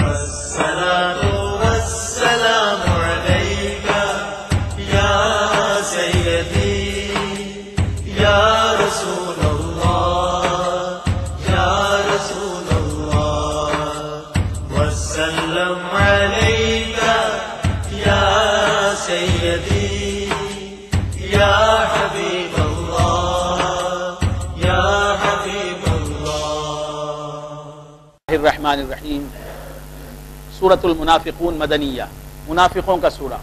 الصلاة والسلام عليك يا سيدي يا رسول الله يا رسول الله وسلم عليك يا سيدي يا حبيب الله يا حبيب الله الرحمن الرحیم۔ سورۃ المنافقون مدنیہ، منافقوں کا سورہ۔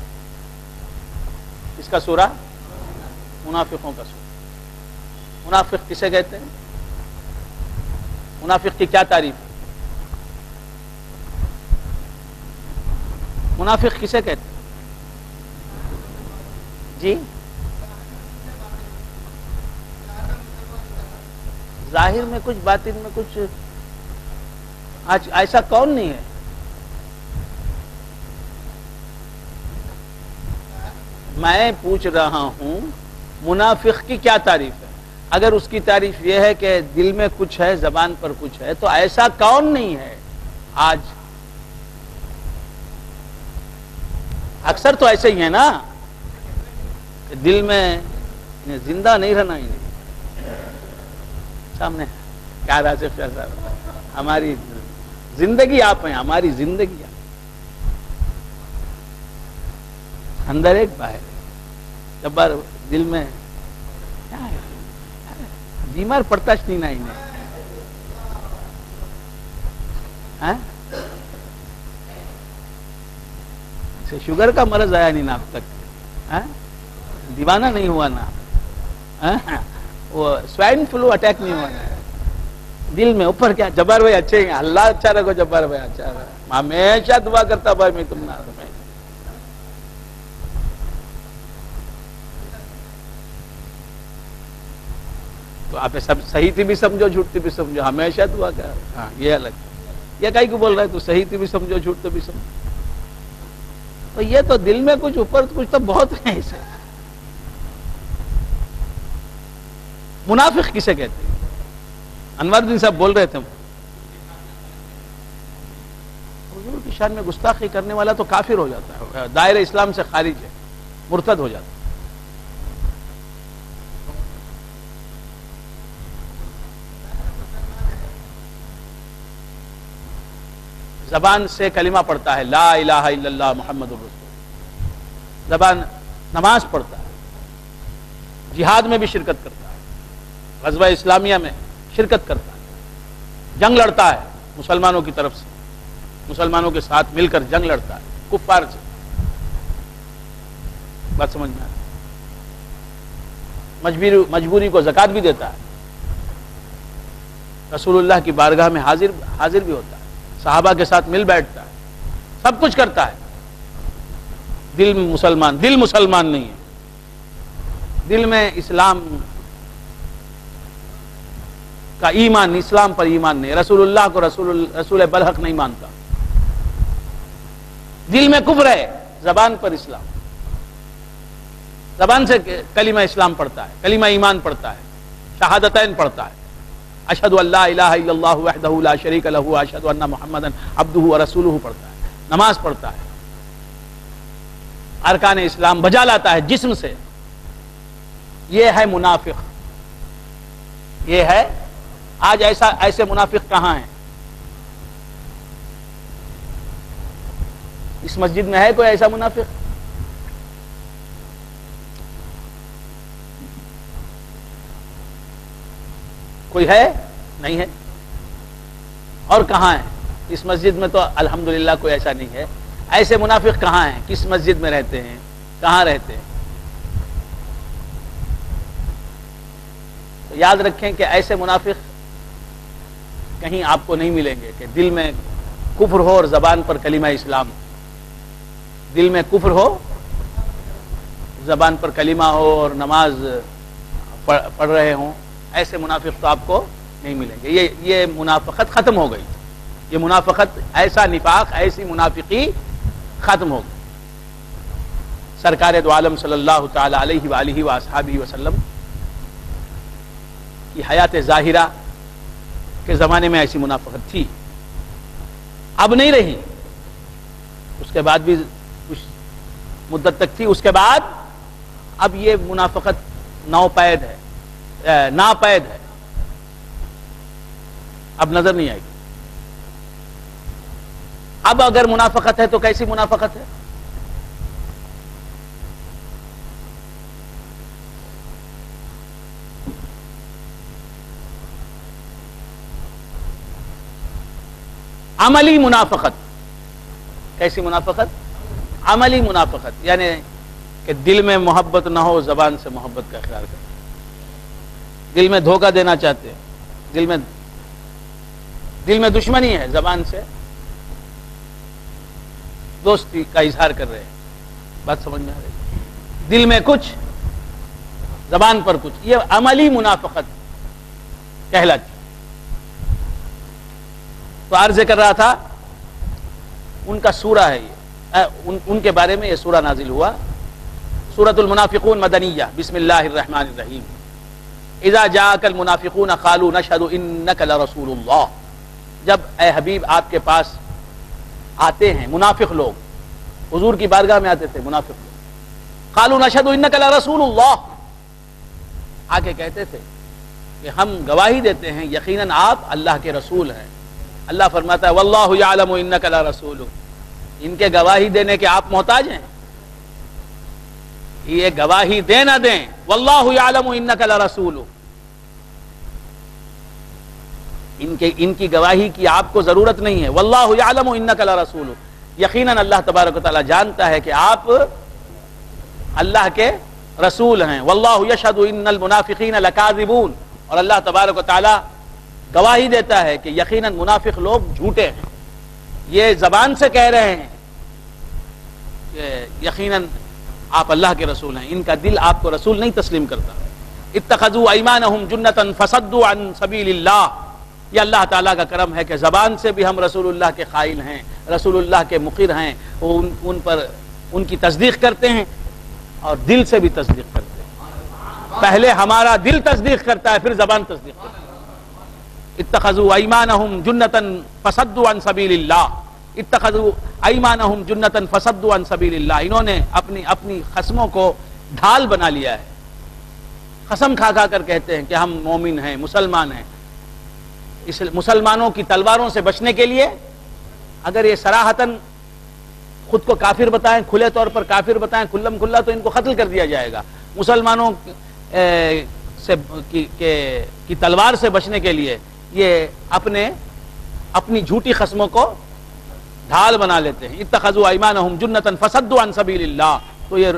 اس کا سورہ منافقوں کا سورہ۔ منافق کسے کہتے ہیں؟ منافق کی کیا تعریف ہے؟ منافق کسے کہتے ہیں؟ جی، ظاہر میں کچھ باطن میں کچھ، آج ایسا کون نہیں ہے؟ میں پوچھ رہا ہوں منافق کی کیا تعریف ہے؟ اگر اس کی تعریف یہ ہے کہ دل میں کچھ ہے، زبان پر کچھ ہے، تو ایسا کون نہیں ہے آج؟ اکثر تو ایسے ہی ہے نا کہ دل میں زندہ نہیں رہنا ہی نہیں۔ سامنے کیا راسف شاہ صاحب، ہماری زندگی آپ ہیں، ہماری زندگی آپ، اندر ایک باہر جبار دل میں کیا ہے؟ بیمار پڑتا نہیں نا انہیں، شوگر کا مرض آیا نہیں نا اب تک، دیوانہ نہیں ہوا نا، وہ سوائن فلو اٹیک نہیں ہوا نا دل میں اوپر۔ کیا جبار بھائی اچھے ہیں، اللہ اچھا رکھو جبار بھائی اچھا رکھو، ہمیشہ دعا کرتا بھائی میں تم نہ تو آپ سب صحیح تھی بھی سمجھو، جھوٹ تھی بھی سمجھو، ہمیشہ دعا کر۔ ہاں یہ الگ، یہ کہیں کو بول رہا ہے تو صحیح تھی بھی سمجھو، جھوٹ تو بھی سمجھو، تو یہ تو دل میں کچھ اوپر کچھ تو بہت ہے اسے۔ منافق کسے کہتے ہیں؟ انور الدین صاحب بول رہے تھے، حضور کی شان میں گستاخی کرنے والا تو کافر ہو جاتا ہے، دائرہ اسلام سے خارج ہے، مرتد ہو جاتا ہے۔ زبان سے کلمہ پڑھتا ہے لا الہ الا اللہ محمد الرسول، زبان نماز پڑھتا ہے، جہاد میں بھی شرکت کرتا ہے، غزوہ اسلامیہ میں شرکت کرتا ہے، جنگ لڑتا ہے مسلمانوں کی طرف سے، مسلمانوں کے ساتھ مل کر جنگ لڑتا ہے کفار سے۔ بات سمجھ میں آئی؟ مجبوری کو زکوٰۃ بھی دیتا ہے، رسول اللہ کی بارگاہ میں حاضر بھی ہوتا ہے، صحابہ کے ساتھ مل بیٹھتا ہے، سب کچھ کرتا ہے، دل مسلمان نہیں ہے، دل میں اسلام کا ایمان، اسلام پر ایمان نہیں، رسول اللہ کو رسول برحق نہیں مانتا، دل میں کفر ہے، زبان پر اسلام، زبان سے کلمہ اسلام پڑھتا ہے، کلمہ ایمان پڑھتا ہے، شہادتین پڑھتا ہے، اشہد ان لا الہ الا اللہ وحدہ لا شریک لہ اشہد ان محمدا عبدہ ورسولہ پڑھتا ہے، نماز پڑھتا ہے، ارکان اسلام بجا لاتا ہے جسم سے۔ یہ ہے منافق، یہ ہے آج ایسے منافق کہاں ہیں؟ اس مسجد میں ہے کوئی ایسا منافق؟ کوئی ہے؟ نہیں ہے۔ اور کہاں ہے؟ اس مسجد میں تو الحمدللہ کوئی ایسا نہیں ہے۔ ایسے منافق کہاں ہیں؟ کس مسجد میں رہتے ہیں؟ کہاں رہتے ہیں؟ تو یاد رکھیں کہ ایسے منافق کہیں آپ کو نہیں ملیں گے کہ دل میں کفر ہو اور زبان پر کلمہ اسلام، دل میں کفر ہو، زبان پر کلمہ ہو اور نماز پڑھ رہے ہوں، ایسے منافق تو آپ کو نہیں ملیں گے۔ یہ منافقت ختم ہو گئی، یہ منافقت، ایسا نفاق، ایسی منافقی ختم ہو گئی۔ سرکار دو عالم صلی اللہ تعالی علیہ وآلہ وآصحابہ وسلم کی حیات ظاہرہ کے زمانے میں ایسی منافقت تھی، اب نہیں رہی۔ کے بعد بھی کچھ مدت تک تھی، اس کے بعد اب یہ منافقت ناپید ہے، اب نظر نہیں آئے گی۔ اب اگر منافقت ہے تو کیسی منافقت ہے؟ عملی منافقت۔ کیسی منافقت؟ عملی منافقت، یعنی کہ دل میں محبت نہ ہو، زبان سے محبت کا اقرار کرتے، دل میں دھوکہ دینا چاہتے ہیں، دل میں دشمنی ہے، زبان سے دوستی کا اظہار کر رہے ہیں۔ بات سمجھ میں آ رہی ہے؟ دل میں کچھ، زبان پر کچھ، یہ عملی منافقت کہلاتی۔ تو عرض کر رہا تھا ان کا سورہ ہے یہ، ان کے بارے میں یہ سورہ نازل ہوا، سورۃ المنافقون مدنیہ۔ بسم اللہ الرحمن الرحیم۔ اذا جاءک المنافقون قالوا نشهد انک لرسول اللہ، جب اے حبیب آپ کے پاس آتے ہیں منافق لوگ، حضور کی بارگاہ میں آتے تھے منافق لوگ، قالوا نشهد انک لرسول اللہ، آ کے کہتے تھے کہ ہم گواہی دیتے ہیں یقیناً آپ اللہ کے رسول ہیں۔ اللہ فرماتا ہے واللہ یعلم انک لرسول، ان کے گواہی دینے کے آپ محتاج ہیں؟ یہ گواہی دے نہ دیں، واللہ یعلم انک لرسول، ان کی گواہی کی آپ کو ضرورت نہیں ہے۔ واللہ یعلم انک لرسول، یقیناً اللہ تبارک و تعالی جانتا ہے کہ آپ اللہ کے رسول ہیں۔ واللہ یشہد ان المنافقین لکاذبون، اور اللہ تبارک و تعالی گواہی دیتا ہے کہ یقیناً منافق لوگ جھوٹے ہیں، یہ زبان سے کہہ رہے ہیں کہ یقیناً آپ اللہ کے رسول ہیں، ان کا دل آپ کو رسول نہیں تسلیم کرتا۔ اتخذوا ایمانہم جنۃ فصدوا عن سبیل اللہ، یہ اللہ تعالیٰ کا کرم ہے کہ زبان سے بھی ہم رسول اللہ کے قائل ہیں، رسول اللہ کے مقر ہیں، ان کی تصدیق کرتے ہیں، اور دل سے بھی تصدیق کرتے ہیں۔ پہلے ہمارا دل تصدیق کرتا ہے، پھر زبان تصدیق کرتا ہے۔ اتخذوا ایمانہم جنۃ فصدوا عن سبیل اللہ، اتخذوا ایمانہم جنۃ فصدوا عن سبیل اللہ، انہوں نے اپنی قسموں کو ڈھال بنا لیا ہے، قسم کھا کھا کر کہتے ہیں کہ ہم مومن ہیں، مسلمان ہیں۔ اس مسلمانوں کی تلواروں سے بچنے کے لیے اگر یہ صراحتاً خود کو کافر بتائیں، کھلے طور پر کافر بتائیں کھلم کھلا، تو ان کو قتل کر دیا جائے گا۔ مسلمانوں کی تلوار سے بچنے کے لیے یہ اپنی جھوٹی قسموں کو ڈھال بنا لیتے ہیں۔ اتخذوا ایمانہم جنۃ فصدوا عن سبیل اللہ، تو یہ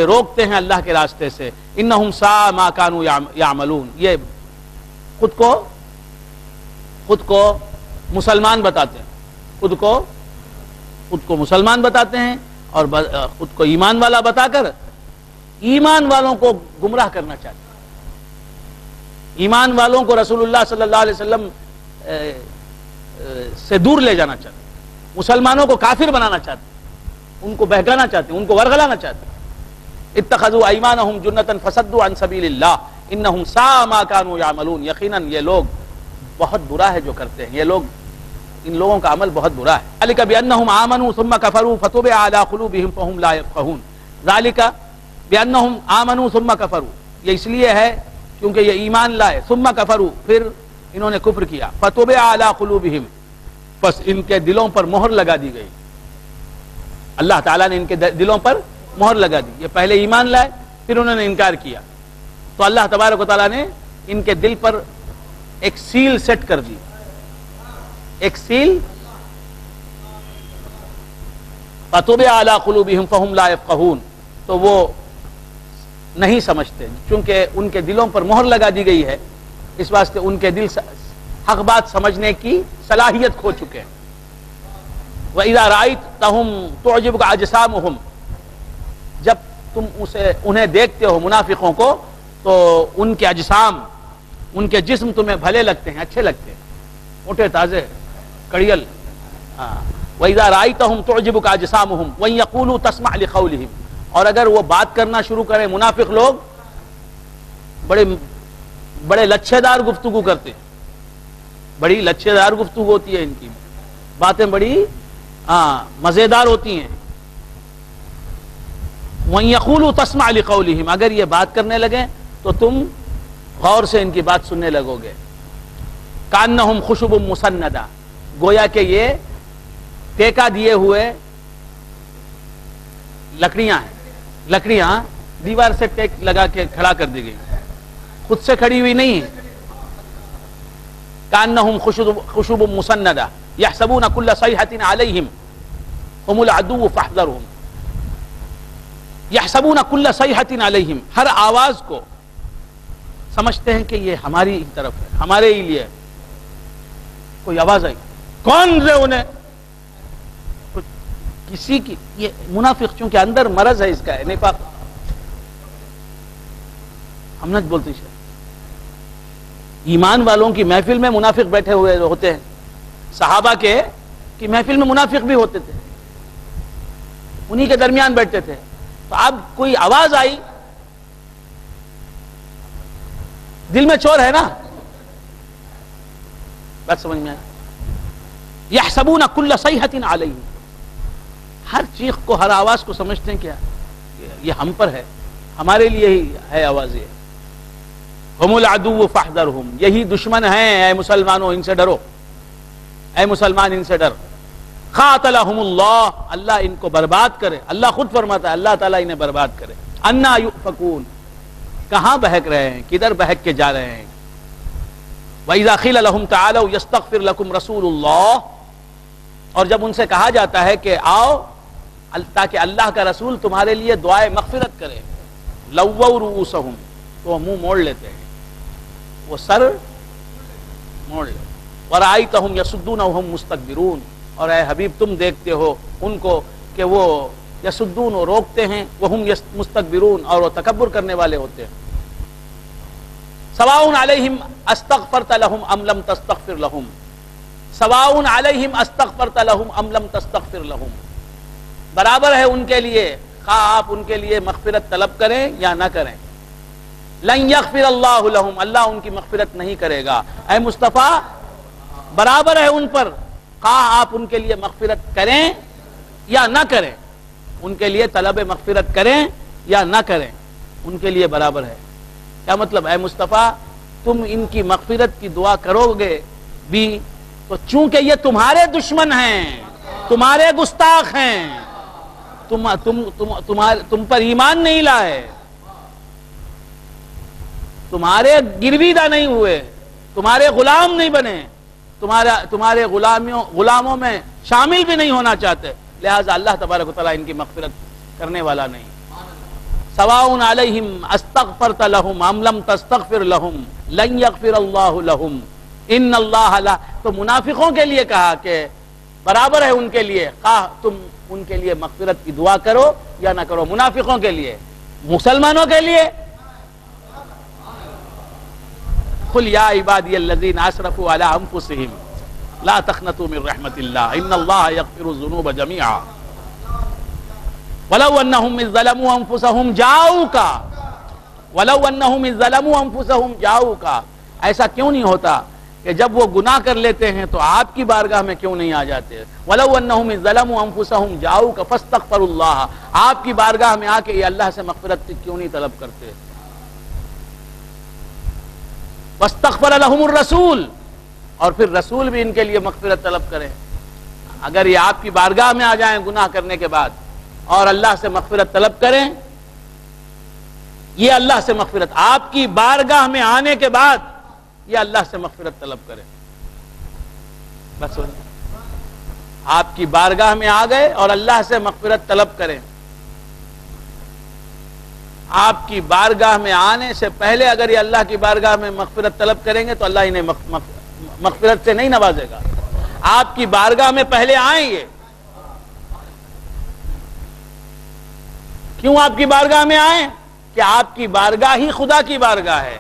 روکتے ہیں اللہ کے راستے سے۔ انہم ساء ما کانوا یعملون، یہ خود کو مسلمان بتاتے ہیں، خود کو مسلمان بتاتے ہیں، اور خود کو ایمان والا بتا کر ایمان والوں کو گمراہ کرنا چاہتے ہیں، ایمان والوں کو رسول اللہ صلی اللہ علیہ وسلم سے دور لے جانا چاہتے ہیں، مسلمانوں کو کافر بنانا چاہتے ہیں، ان کو بہکانا چاہتے ہیں، ان کو ورغلانا چاہتے ہیں۔ اتخذوا ایمانہم جنۃ فصدوا عن سبیل اللہ انہم ساء ما کانوا یعملون، یقیناً یہ لوگ بہت برا ہے جو کرتے ہیں، ان لوگوں کا عمل بہت برا ہے۔ ذالک بانہم آمنوا ثم کفروا فطبع علی قلوبہم فہم لا یفقہون، ذالک بانہم آمنوا ثم کفروا، یہ اس لیے ہے کیونکہ یہ ایمان لائے، ثم کفروا، پھر انہوں نے کفر کیا، فطبع علی قلوبہم، بس ان کے دلوں پر مہر لگا دی گئی، اللہ تعالیٰ نے ان کے دلوں پر مہر لگا دی۔ یہ پہلے ایمان لائے، پھر انہوں نے انکار کیا، تو اللہ تبارک و تعالیٰ نے ان کے دل پر ایک سیل سیٹ کر دی، ایک سیل، فطبع علی قلوبہم فہم لا یفقہون، تو وہ نہیں سمجھتے، چونکہ ان کے دلوں پر مہر لگا دی گئی ہے، اس واسطے ان کے دل حق بات سمجھنے کی صلاحیت کھو چکے ہیں۔ وَإِذَا رَأَيْتَهُمْ تُعْجِبُكَ أَجْسَامُهُمْ، جب تم انہیں دیکھتے ہو منافقوں کو، تو ان کے اجسام، ان کے جسم تمہیں بھلے لگتے ہیں، اچھے لگتے ہیں، موٹے تازے کڑیل۔ وَإِذَا رَأَيْتَهُمْ تُعْجِبُكَ أَجْسَامُهُمْ وَإِن يَقُولُوا تَسْمَعْ لِقَوْلِهِمْ، اور اگر وہ بات کرنا شروع کریں، منافق لوگ بڑے لچھے دار گفتگو کرتے ہیں، بڑی لچھے دار گفتگو ہوتی ہے ان کی، باتیں بڑی مزیدار ہوتی ہیں. وَإِن يَقُولُوا تَسْمَعْ لِقَوْلِهِمْ، اگر یہ بات کرنے لگیں تو تم غور سے ان کی بات سننے لگو گے. کأنہم خشب مسندہ، گویا کہ یہ ٹیکا دیے ہوئے لکڑیاں ہیں. لکڑیاں دیوار سے ٹیک لگا کے کھڑا کر دی گئی، خود سے کھڑی ہوئی نہیں ہے. کأنہم خشب مسندہ یحسبون کل صیحۃ علیہم ہم العدو فاحذرہم. یحسبون کل صیحۃ علیہم، ہر آواز کو سمجھتے ہیں کہ یہ ہماری طرف ہے، ہمارے ہی لیے. کوئی آواز آئی، کون سے انہیں کسی کی، یہ منافق چونکہ اندر مرض ہے اس کا ہے نفاق. ہم نہ بولتے شاید ایمان والوں کی محفل میں منافق بیٹھے ہوئے ہوتے ہیں. صحابہ کے کی محفل میں منافق بھی ہوتے تھے، انہی کے درمیان بیٹھتے تھے. تو اب کوئی آواز آئی، دل میں چور ہے نا، بات سمجھ میں آئی. یحسبون کل صیحۃ علیہم، ہر چیخ کو، ہر آواز کو سمجھتے ہیں کیا یہ ہم پر ہے، ہمارے لیے ہی ہے آواز. یہ ہم العدو فاحذرہم، یہی دشمن ہیں، اے مسلمانوں ان سے ڈرو، اے مسلمان ان سے ڈر. قاتلہم اللہ، اللہ ان کو برباد کرے. اللہ خود فرماتا ہے اللہ تعالیٰ انہیں برباد کرے. انا یؤفکون، کہاں بہک رہے ہیں، کدھر بہک کے جا رہے ہیں. وَإِذَا قِيلَ لَهُمْ تَعَالَوْا يَسْتَغْفِرْ لَكُمْ رَسُولُ اللَّهِ، اور جب ان سے کہا جاتا ہے کہ آؤ تاکہ اللہ کا رسول تمہارے لیے دعائے مغفرت کرے، لَوَّوْا رُؤُوسَهُمْ، تو وہ منہ موڑ لیتے ہیں، وہ سر موڑ لیتے. وَرَأَيْتَهُمْ يَصُدُّونَ وَهُمْ مُسْتَكْبِرُونَ، اور اے حبیب تم دیکھتے ہو ان کو کہ وہ یسدون، وہ روکتے ہیں، وَهُمْ مُسْتَكْبِرُونَ، اور وہ تکبر کرنے والے ہوتے ہیں. سواء علیہم استغفرت لہم ام لم تستغفر لہم، سواء علیہم استغفرت لہم ام لم تستغفر لہم، برابر ہے ان کے لیے خواہ آپ ان کے لیے مغفرت طلب کریں یا نہ کریں. لن یغفر اللہ لہم، اللہ ان کی مغفرت نہیں کرے گا. اے مصطفیٰ برابر ہے ان پر خواہ آپ ان کے لیے مغفرت کریں یا نہ کریں، ان کے لیے طلب مغفرت کریں یا نہ کریں، ان کے لیے برابر ہے. کیا مطلب؟ اے مصطفیٰ تم ان کی مغفرت کی دعا کرو گے بھی تو چونکہ یہ تمہارے دشمن ہیں، تمہارے گستاخ ہیں، تم پر ایمان نہیں لائے، تمہارے گرویدہ نہیں ہوئے، تمہارے غلام نہیں بنے، تمہارے غلاموں میں شامل بھی نہیں ہونا چاہتے، لہذا اللہ تبارک و تعالیٰ ان کی مغفرت کرنے والا نہیں. سواء علیہم استغفرت لہم ام لم تستغفر لہم لن یغفر اللہ لہم ان اللہ لا. تو منافقوں کے لیے کہا کہ برابر ہے ان کے لیے خواہ تم ان کے لیے مغفرت کی دعا کرو یا نہ کرو. منافقوں کے لیے، مسلمانوں کے لیے قل یا عبادی الذین اسرفوا علی انفسہم لا تقنطوا من رحمت اللہ ان اللہ یغفر الذنوب جميعا وَلَوْ أَنَّهُمْ إِذْ ظَلَمُوا أَنفُسَهُمْ جَاءُوكَ وَلَوْ أَنَّهُمْ إِذْ ظَلَمُوا أَنفُسَهُمْ جَاءُوكَ. ایسا کیوں نہیں ہوتا کہ جب وہ گناہ کر لیتے ہیں تو آپ کی بارگاہ میں کیوں نہیں آ جاتے؟ وَلَوْ أَنَّهُمْ إِذْ ظَلَمُوا أَنفُسَهُمْ جَاءُوكَ فَاسْتَغْفَرُوا اللَّهَ، آپ کی بارگاہ میں آ کے یہ اللہ سے مغفرت کیوں نہیں طلب کرتے؟ وَاسْتَغْفَرَ لَهُمُ الرَّسُولُ، اور پھر رسول بھی ان کے لیے مغفرت طلب کریں. اگر یہ آپ کی بارگاہ میں آ جائیں گناہ کرنے کے بعد اور اللہ سے مغفرت طلب کریں، یہ اللہ سے مغفرت، آپ کی بارگاہ میں آنے کے بعد یہ اللہ سے مغفرت طلب کریں. بس آپ کی بارگاہ میں آ گئے اور اللہ سے مغفرت طلب کریں. آپ کی بارگاہ میں آنے سے پہلے اگر یہ اللہ کی بارگاہ میں مغفرت طلب کریں گے تو اللہ انہیں مغفرت سے نہیں نوازے گا. آپ کی بارگاہ میں پہلے آئیں گے. کیوں آپ کی بارگاہ میں آئیں؟ کہ آپ کی بارگاہ ہی خدا کی بارگاہ ہے.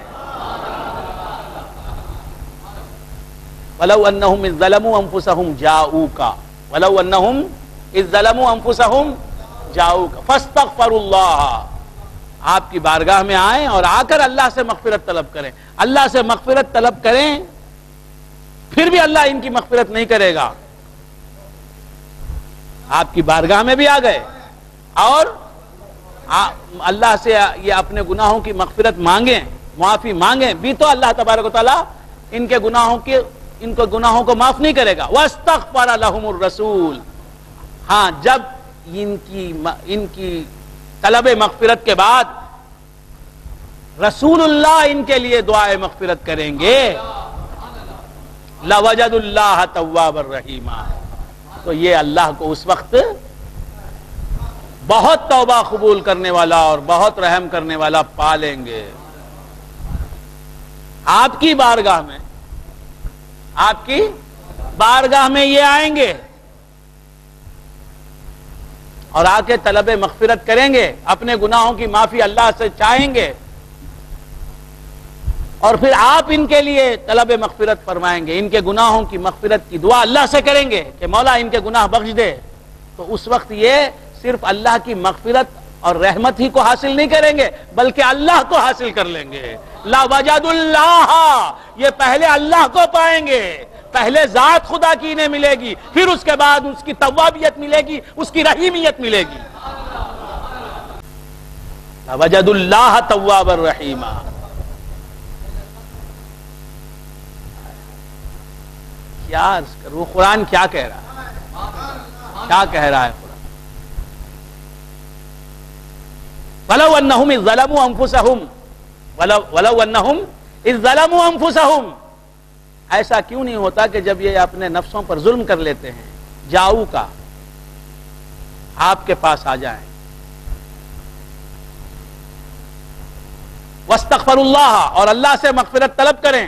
وَلَوْ أَنَّهُمْ إِذْ ظَلَمُوا أَنفُسَهُمْ جَاءُوكَ وَلَوْ أَنَّهُمْ إِذْ ظَلَمُوا أَنفُسَهُمْ جَاءُوكَ فَاسْتَغْفَرُوا اللَّهَ، آپ کی بارگاہ میں آئیں اور آ کر اللہ سے مغفرت طلب کریں. اللہ سے مغفرت طلب کریں پھر بھی اللہ ان کی مغفرت نہیں کرے گا. آپ کی بارگاہ میں بھی آ گئے اور اللہ سے یہ اپنے گناہوں کی مغفرت مانگیں، معافی مانگیں بھی تو اللہ تبارک و تعالیٰ ان کے گناہوں کو معاف نہیں کرے گا۔ وَاسْتَغْفَرَ لَهُمُ الرَّسُولُ، ہاں جب ان کی طلب مغفرت کے بعد رسول اللہ ان کے لیے دعائے مغفرت کریں گے، لَوَجَدُ اللَّهَ تَوَّابًا رَحِيمًا، تو یہ اللہ کو اس وقت بہت توبہ قبول کرنے والا اور بہت رحم کرنے والا پا لیں گے۔ آپ کی بارگاہ میں یہ آئیں گے اور آ کے طلب مغفرت کریں گے، اپنے گناہوں کی معافی اللہ سے چاہیں گے، اور پھر آپ ان کے لیے طلب مغفرت فرمائیں گے، ان کے گناہوں کی مغفرت کی دعا اللہ سے کریں گے کہ مولا ان کے گناہ بخش دے، تو اس وقت یہ صرف اللہ کی مغفرت اور رحمت ہی کو حاصل نہیں کریں گے بلکہ اللہ کو حاصل کر لیں گے۔ لا وجد اللہ، یہ پہلے اللہ کو پائیں گے، پہلے ذات خدا کی انہیں ملے گی، پھر اس کے بعد اس کی توابیت ملے گی، اس کی رحیمیت ملے گی۔ لا وجد اللہ توابا رحیما۔ کیا عرض کروں، قرآن کیا کہہ رہا ہے، کیا کہہ رہا ہے قرآن؟ وَلَوْ أَنَّهُمْ إِذْ ظَلَمُوا أَنفُسَهُمْ وَلَوْ أَنَّهُمْ إِذْ ظَلَمُوا أَنفُسَهُمْ، ایسا کیوں نہیں ہوتا کہ جب یہ اپنے نفسوں پر ظلم کر لیتے ہیں، جاؤ کا آپ کے پاس آ جائیں، وَاسْتَغْفَرُوا اللَّهَ، اور اللہ سے مغفرت طلب کریں،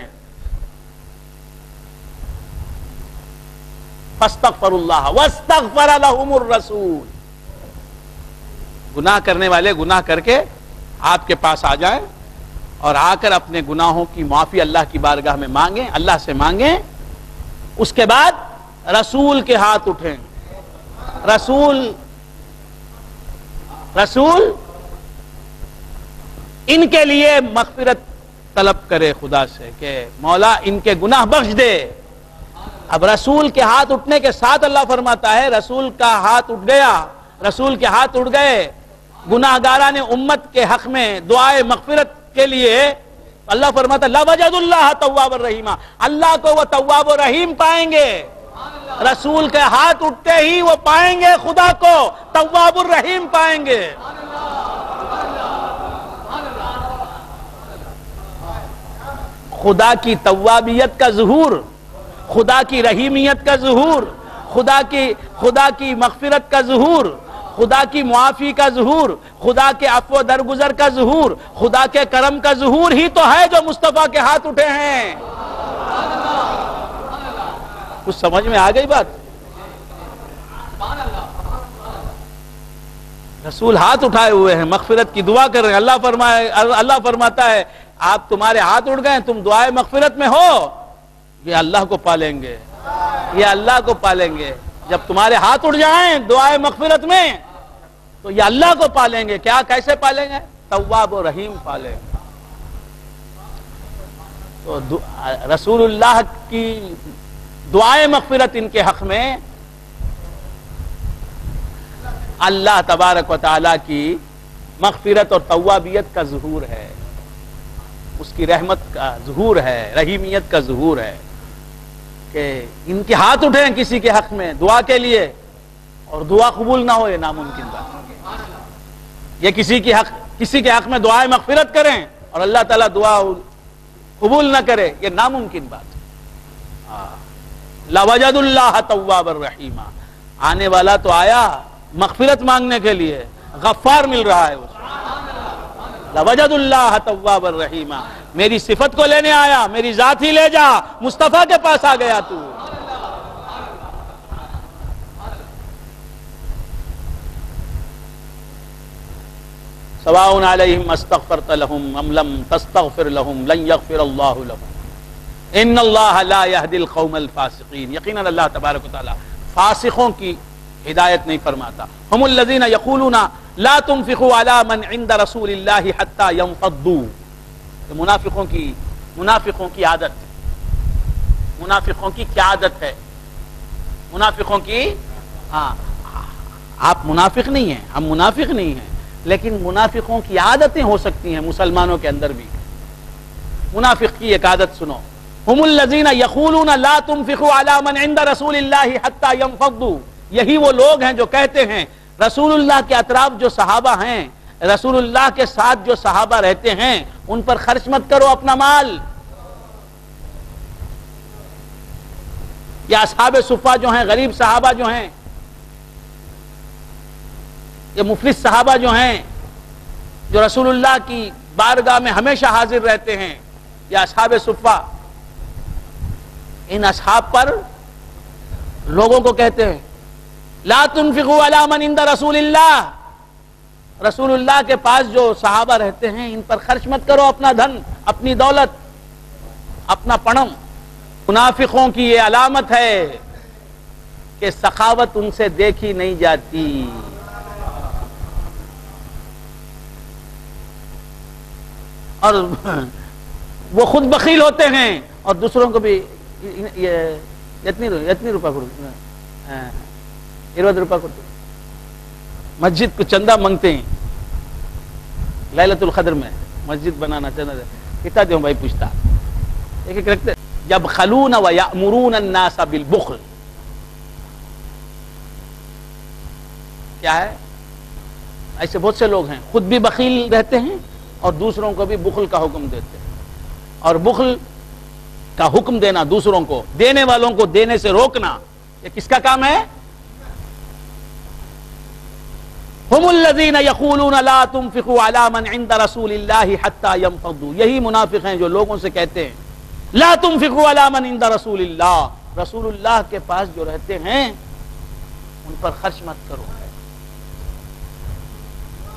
فَاسْتَغْفَرُوا اللَّهَ وَاسْتَغْفَرَ لَهُمُ الرَّسُولُ، گناہ کرنے والے گناہ کر کے آپ کے پاس آ جائیں اور آ کر اپنے گناہوں کی معافی اللہ کی بارگاہ میں مانگیں، اللہ سے مانگیں، اس کے بعد رسول کے ہاتھ اٹھیں، رسول ان کے لیے مغفرت طلب کرے خدا سے کہ مولا ان کے گناہ بخش دے۔ اب رسول کے ہاتھ اٹھنے کے ساتھ اللہ فرماتا ہے رسول کا ہاتھ اٹھ گیا، رسول کے ہاتھ اٹھ گئے گناہگاران امت کے حق میں دعائے مغفرت کے لیے، اللہ فرماتا ہے لا وجد اللہ تواب الرحیم، اللہ کو وہ تواب و رحیم پائیں گے، رسول کے ہاتھ اٹھتے ہی وہ پائیں گے خدا کو تواب الرحیم پائیں گے۔ خدا کی توابیت کا ظہور، خدا کی رحیمیت کا ظہور، خدا کی مغفرت کا ظہور، خدا کی معافی کا ظہور، خدا کے عفو درگزر کا ظہور، خدا کے کرم کا ظہور ہی تو ہے جو مصطفیٰ کے ہاتھ اٹھے ہیں۔ کچھ سمجھ میں آ گئی بات؟ رسول ہاتھ اٹھائے ہوئے ہیں، مغفرت کی دعا کر رہے ہیں، اللہ فرماتا ہے آپ تمہارے ہاتھ اٹھ گئے، تم دعائے مغفرت میں ہو، یہ اللہ کو پالیں گے، یہ اللہ کو پالیں گے۔ جب تمہارے ہاتھ اٹھ جائیں دعائے مغفرت میں تو یہ اللہ کو پالیں گے۔ کیا کیسے پالیں گے؟ تواب و رحیم پالیں گے۔ تو رسول اللہ کی دعائے مغفرت ان کے حق میں اللہ تبارک و تعالی کی مغفرت اور توابیت کا ظہور ہے، اس کی رحمت کا ظہور ہے، رحیمیت کا ظہور ہے کہ ان کے ہاتھ اٹھیں کسی کے حق میں دعا کے لیے اور دعا قبول نہ ہو، یہ ناممکن بات۔ یہ کسی کے حق میں دعائے مغفرت کریں اور اللہ تعالیٰ دعا قبول نہ کرے، یہ ناممکن بات۔ لا وجد اللہ تواب الرحیم، آنے والا تو آیا مغفرت مانگنے کے لیے، غفار مل رہا ہے اس کو۔ لا وجد اللہ تواب الرحیم، میری صفت کو لینے آیا، میری ذات ہی لے جا، مصطفیٰ کے پاس آ گیا تو۔ سواء علیہم استغفرت لهم ام لم تستغفر لهم لن یغفر اللہ لهم ان اللہ لا یہدی القوم الفاسقین، یقیناً اللہ تبارک و تعالی فاسقوں کی ہدایت نہیں فرماتا۔ ہم الذین یقولون لا تنفقوا علی من عند رسول اللہ حتی ينفضوا، منافقوں کی عادت، منافقوں کی کیا عادت ہے؟ منافقوں کی آپ منافق نہیں ہیں، ہم منافق نہیں ہیں، لیکن منافقوں کی عادتیں ہو سکتی ہیں مسلمانوں کے اندر بھی۔ منافق کی ایک عادت سنو، ہم الذین یقولون لا تنفقوا علی من عند رسول اللہ حتی ینفضوا، یہی وہ لوگ ہیں جو کہتے ہیں رسول اللہ کے اطراف جو صحابہ ہیں، رسول اللہ کے ساتھ جو صحابہ رہتے ہیں ان پر خرچ مت کرو اپنا مال۔ یا اصحاب صفہ جو ہیں، غریب صحابہ جو ہیں، یہ مفلس صحابہ جو ہیں جو رسول اللہ کی بارگاہ میں ہمیشہ حاضر رہتے ہیں، یا اصحاب صفہ، ان اصحاب پر لوگوں کو کہتے ہیں لا تنفقوا علی من عند رسول اللہ، رسول اللہ کے پاس جو صحابہ رہتے ہیں ان پر خرچ مت کرو اپنا دھن، اپنی دولت، اپنا پڑم۔ منافقوں کی یہ علامت ہے کہ سخاوت ان سے دیکھی نہیں جاتی۔ اور وہ خود بخیل ہوتے ہیں اور دوسروں کو بھی اتنی روپے کو 20 روپے کو مسجد کو چندہ مانگتے ہیں لیلۃ القدر میں، مسجد بنانا چندہ کتنا دوں بھائی، پوچھتا ایک ایک رکھتے یبخلون ویأمرون الناس بالبخل، کیا ہے؟ ایسے بہت سے لوگ ہیں خود بھی بخیل رہتے ہیں اور دوسروں کو بھی بخل کا حکم دیتے ہیں، اور بخل کا حکم دینا دوسروں کو، دینے والوں کو دینے سے روکنا، یہ کس کا کام ہے؟ ہم الذین یقولون لا تنفقوا علی من عند رسول اللہ حتی ینفضوا، یہی منافق ہیں جو لوگوں سے کہتے ہیں لا تنفقوا علی من عند رسول اللہ، رسول اللہ کے پاس جو رہتے ہیں ان پر خرچ مت کرو۔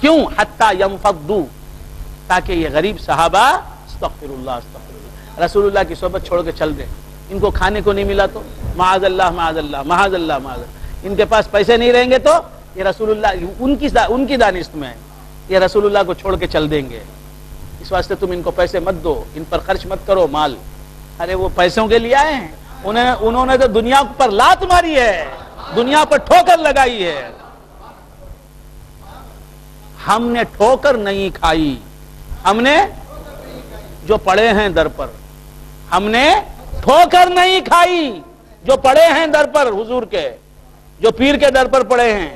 کیوں؟ حتی ینفضوا، تاکہ یہ غریب صحابہ استغفر اللہ استغفر اللہ رسول اللہ کی صحبت چھوڑ کے چل دیں، ان کو کھانے کو نہیں ملا تو معاذ اللہ معاذ اللہ معاذ اللہ معاذ اللہ، ان کے پاس پیسے نہیں رہیں گے تو یہ رسول اللہ ان کی دانست میں یہ رسول اللہ کو چھوڑ کے چل دیں گے، اس واسطے تم ان کو پیسے مت دو، ان پر خرچ مت کرو مال۔ ارے وہ پیسوں کے لیے آئے ہیں، انہوں نے تو دنیا پر لات ماری ہے، دنیا پر ٹھوکر لگائی ہے۔ ہم نے ٹھوکر نہیں کھائی، ہم نے جو پڑے ہیں در پر، ہم نے ٹھوکر نہیں کھائی جو پڑے ہیں در پر، حضور کے جو پیر کے در پر پڑے ہیں،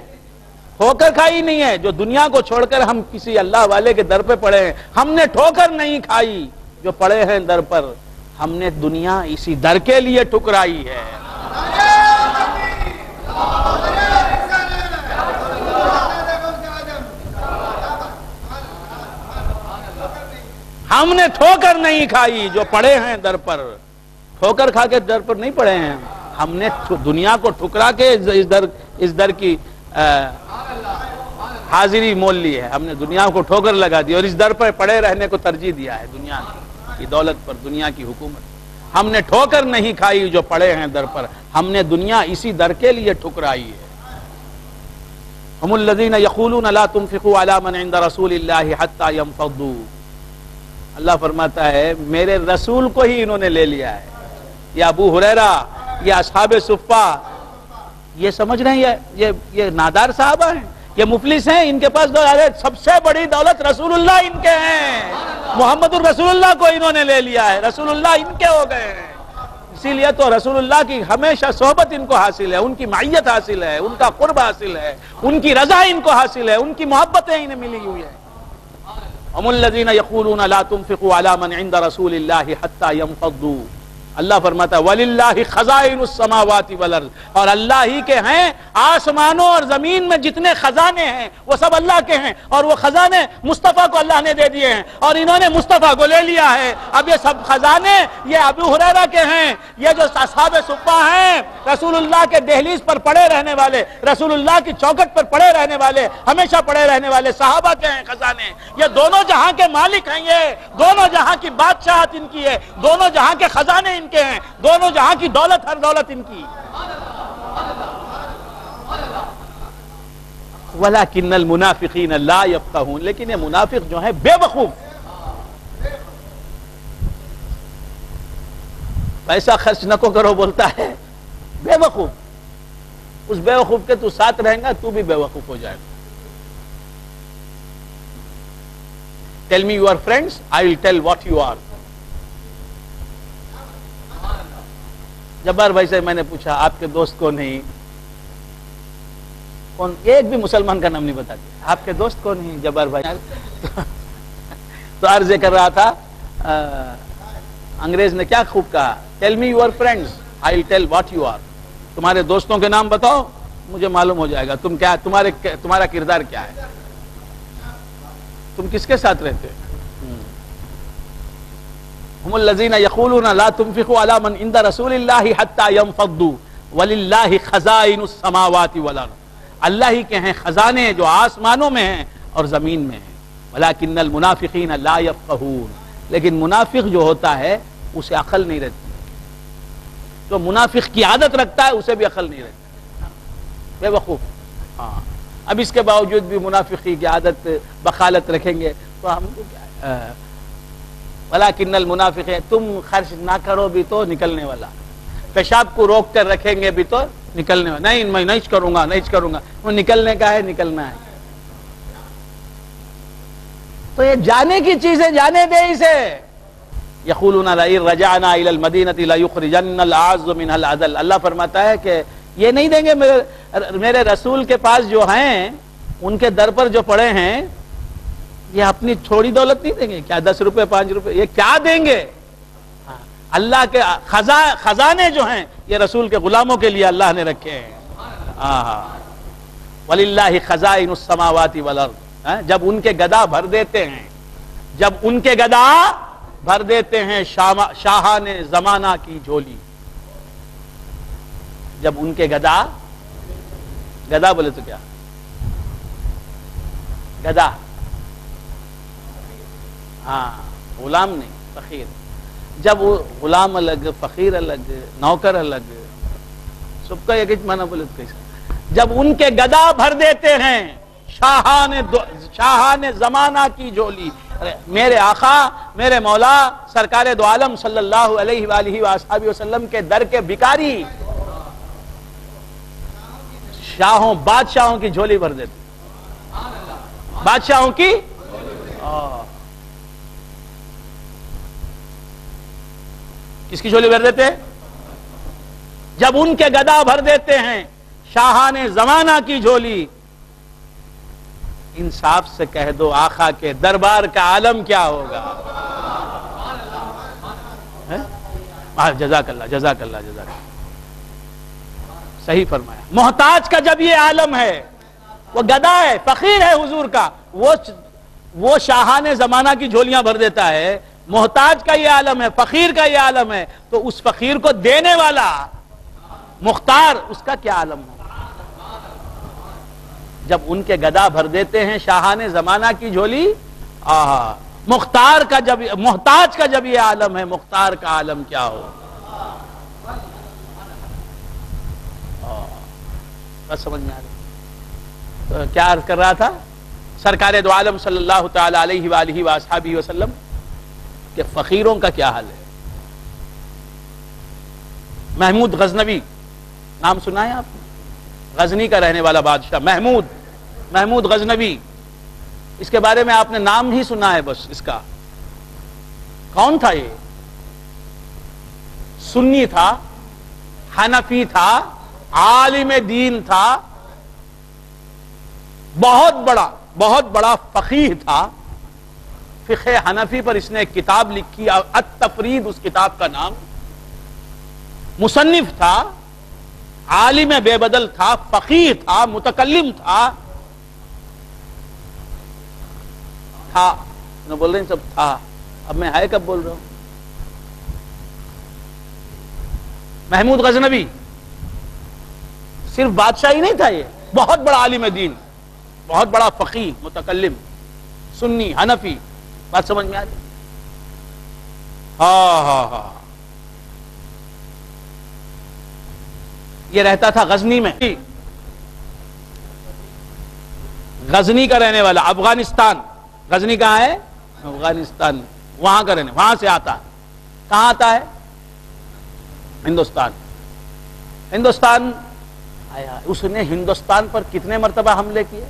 ٹھوکر کھائی نہیں ہے۔ جو دنیا کو چھوڑ کر ہم کسی اللہ والے کے در پہ پڑے ہیں، ہم نے ٹھوکر نہیں کھائی جو پڑے ہیں در پر، ہم نے دنیا اسی در کے لیے ٹھکرائی ہے۔ ہم نے ٹھوکر نہیں کھائی جو پڑے ہیں در پر، ٹھوکر کھا کے در پر نہیں پڑے ہیں، ہم نے دنیا کو ٹھکرا کے اس در کی حاضری مول لی ہے، ہم نے دنیا کو ٹھوکر لگا دی اور اس در پر پڑے رہنے کو ترجیح دیا ہے، دنیا کی دولت پر، دنیا کی حکومت۔ ہم نے ٹھوکر نہیں کھائی جو پڑے ہیں در پر، ہم نے دنیا اسی در کے لیے ٹھکرائی ہے۔ ہم الذین یقولون لا تنفقوا علی من عند رسول اللہ حتی ینفضوا، اللہ فرماتا ہے میرے رسول کو ہی انہوں نے لے لیا ہے، یا ابو ہریرہ یا اصحاب صفہ، یہ سمجھ رہے ہیں یہ نادار صحابہ ہیں، یہ مفلس ہیں، ان کے پاس سب سے بڑی دولت رسول اللہ ان کے ہیں، محمد الرسول اللہ کو انہوں نے لے لیا ہے، رسول اللہ ان کے ہو گئے ہیں، اسی لیے تو رسول اللہ کی ہمیشہ صحبت ان کو حاصل ہے، ان کی معیت حاصل ہے، ان کا قرب حاصل ہے، ان کی رضا ان کو حاصل ہے، ان کی محبتیں انہیں ملی ہوئی ہیں۔ ہم الذین یقولون لا تنفقوا علی من عند رسول اللہ حتی ینفضوا، اللہ فرماتا ہے وَلِلَّهِ خَزَائِنُ السَّمَاوَاتِ وَالْأَرْضِ، اور اللہ ہی کے ہیں آسمانوں اور زمین میں جتنے خزانے ہیں وہ سب اللہ کے ہیں، اور وہ خزانے مصطفیٰ کو اللہ نے دے دیے ہیں اور انہوں نے مصطفیٰ کو لے لیا ہے۔ اب یہ سب خزانے یہ ابو ہریرہ کے ہیں، یہ جو اصحاب صفہ ہیں، رسول اللہ کے دہلیز پر پڑے رہنے والے، رسول اللہ کی چوکھٹ پر پڑے رہنے والے، ہمیشہ پڑے رہنے والے صحابہ کے ہیں خزانے، یہ دونوں جہاں کے مالک ہیں، یہ دونوں جہاں کی بادشاہت ان کی ہے، دونوں جہاں کے خزانے ان کے ہیں، دونوں جہاں کی دولت ہر دولت ان کی۔ وَلَكِنَّ الْمُنَافِقِينَ لَا يَفْقَهُونَ، لیکن یہ منافق جو ہیں بے وقوف، پیسہ خرچ نہ کو کرو بولتا ہے، بے وقوف، اس بیوقوف کے تو ساتھ رہیں گا تو بھی بیوقوف ہو جائے گا. Tell me your friends, I will tell what you are. جبار بھائی سے میں نے پوچھا آپ کے دوست کون ہیں؟ کون؟ ایک بھی مسلمان کا نام نہیں بتاتے. آپ کے دوست کون ہیں جبار بھائی؟ تو عرض کر رہا تھا انگریز نے کیا خوب کہا, Tell me your friends, I will tell what you are. تمہارے دوستوں کے نام بتاؤ, مجھے معلوم ہو جائے گا تم کیا, تمہارا کردار کیا ہے, تم کس کے ساتھ رہتے ہیں. ہم الذین یقولون لا تنفقوا علی من عند رسول اللہ حتی ینفضوا وللہ خزائن السماوات والارض. اللہ ہی کے ہیں خزانے جو آسمانوں میں ہیں اور زمین میں ہیں. ولکن المنافقین لا یفقہون. لیکن منافق جو ہوتا ہے اسے عقل نہیں رہتی. جو منافق کی عادت رکھتا ہے اسے بھی عقل نہیں رہتی, بے وقوف. ہاں, اب اس کے باوجود بھی منافقی کی عادت بخالت رکھیں گے تو ہم کو کیا ہے. ولیکن المنافقین, تم خرچ نہ کرو بھی تو نکلنے والا, پیشاب کو روک کر رکھیں گے بھی تو نکلنے والا. نہیں میں نہیں کروں گا, نہیں کروں گا, وہ نکلنے کا ہے, نکلنا ہے. تو یہ جانے کی چیزیں جانے دے اسے. یقولون لئن رجعنا الى المدینۃ لیخرجن الاعز منها الاذل. اللہ فرماتا ہے کہ یہ نہیں دیں گے میرے رسول کے پاس جو ہیں, ان کے در پر جو پڑے ہیں, یہ اپنی چھوڑی دولت نہیں دیں گے. کیا 10 روپے 5 روپے, یہ کیا دیں گے؟ اللہ کے خزانے جو ہیں یہ رسول کے غلاموں کے لیے اللہ نے رکھے ہیں. وَلِلَّهِ خَزَائِنُ السَّمَاوَاتِ وَالْأَرْضِ. جب ان کے گدا بھر دیتے ہیں, جب ان کے گدا بھر دیتے ہیں شاہان زمانہ کی جھولی. جب ان کے گدا بولے تو کیا, گدا, ہاں غلام نہیں, فقیر. جب وہ غلام الگ, فقیر الگ, نوکر الگ, سب کا ایک معنی بولے تو کیسا. جب ان کے گدا بھر دیتے ہیں شاہان زمانہ کی جھولی. میرے آقا میرے مولا سرکار دو عالم صلی اللہ علیہ وآلہ وآلہ وسلم کے در کے بھکاری شاہوں بادشاہوں کی جھولی بھر دیتے. بادشاہوں کی, کس کی جھولی بھر دیتے ہیں؟ جب ان کے گدا بھر دیتے ہیں شاہان زمانہ کی جھولی. انصاف سے کہہ دو آقا کے دربار کا عالم کیا ہوگا. جزاک اللہ, جزاک اللہ, جزاک اللہ, صحیح فرمایا. محتاج کا جب یہ عالم ہے, وہ گدا ہے, فقیر ہے حضور کا, وہ شاہان زمانہ کی جھولیاں بھر دیتا ہے. محتاج کا یہ عالم ہے, فقیر کا یہ عالم ہے, تو اس فقیر کو دینے والا مختار, اس کا کیا عالم ہے. جب ان کے گدا بھر دیتے ہیں شاہان زمانہ کی جھولی, مختار کا جب, محتاج کا جب یہ عالم ہے, مختار کا عالم کیا ہو. بس سمجھ میں آ رہی. کیا عرض کر رہا تھا, سرکار دو عالم صلی اللہ تعالی علیہ وآلہ وآلہ وسلم کہ فقیروں کا کیا حال ہے. محمود غزنوی نام سنا ہے آپ نے؟ غزنی کا رہنے والا بادشاہ محمود غزنوی. اس کے بارے میں آپ نے نام ہی سنا ہے بس. اس کا کون تھا یہ؟ سنی تھا, حنفی تھا, عالم دین تھا, بہت بڑا فقیہ تھا. فقہ حنفی پر اس نے ایک کتاب لکھی, التفرید اس کتاب کا نام. مصنف تھا, عالم بے بدل تھا, فقیہ تھا, متکلم تھا. بول رہے ہیں سب تھا, اب میں ہے کب بول رہا ہوں. محمود غزنوی صرف بادشاہ ہی نہیں تھا, یہ بہت بڑا عالم دین, بہت بڑا فقیہ, متکلم, سنی, حنفی. بات سمجھ میں آ رہی؟ ہاں. یہ رہتا تھا غزنی میں. غزنی کا رہنے والا, افغانستان. غزنی کہاں ہے؟ افغانستان. وہاں کا رہنے, وہاں سے آتا. کہاں آتا ہے؟ ہندوستان آیا اس نے ہندوستان پر کتنے مرتبہ حملے کیے؟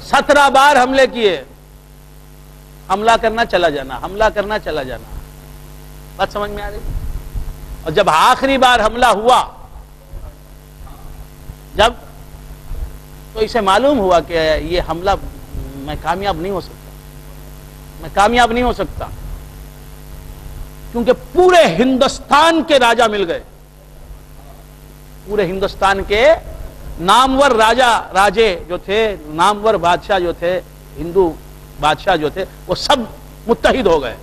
17 بار حملے کیے. حملہ کرنا چلا جانا، حملہ کرنا چلا جانا. بات سمجھ میں آ رہی؟ اور جب آخری بار حملہ ہوا، جب تو اسے معلوم ہوا کہ یہ حملہ میں کامیاب نہیں ہو سکتا، میں کامیاب نہیں ہو سکتا، کیونکہ پورے ہندوستان کے راجا مل گئے. پورے ہندوستان کے نامور راجے جو تھے، نامور بادشاہ جو تھے، ہندو بادشاہ جو تھے، وہ سب متحد ہو گئے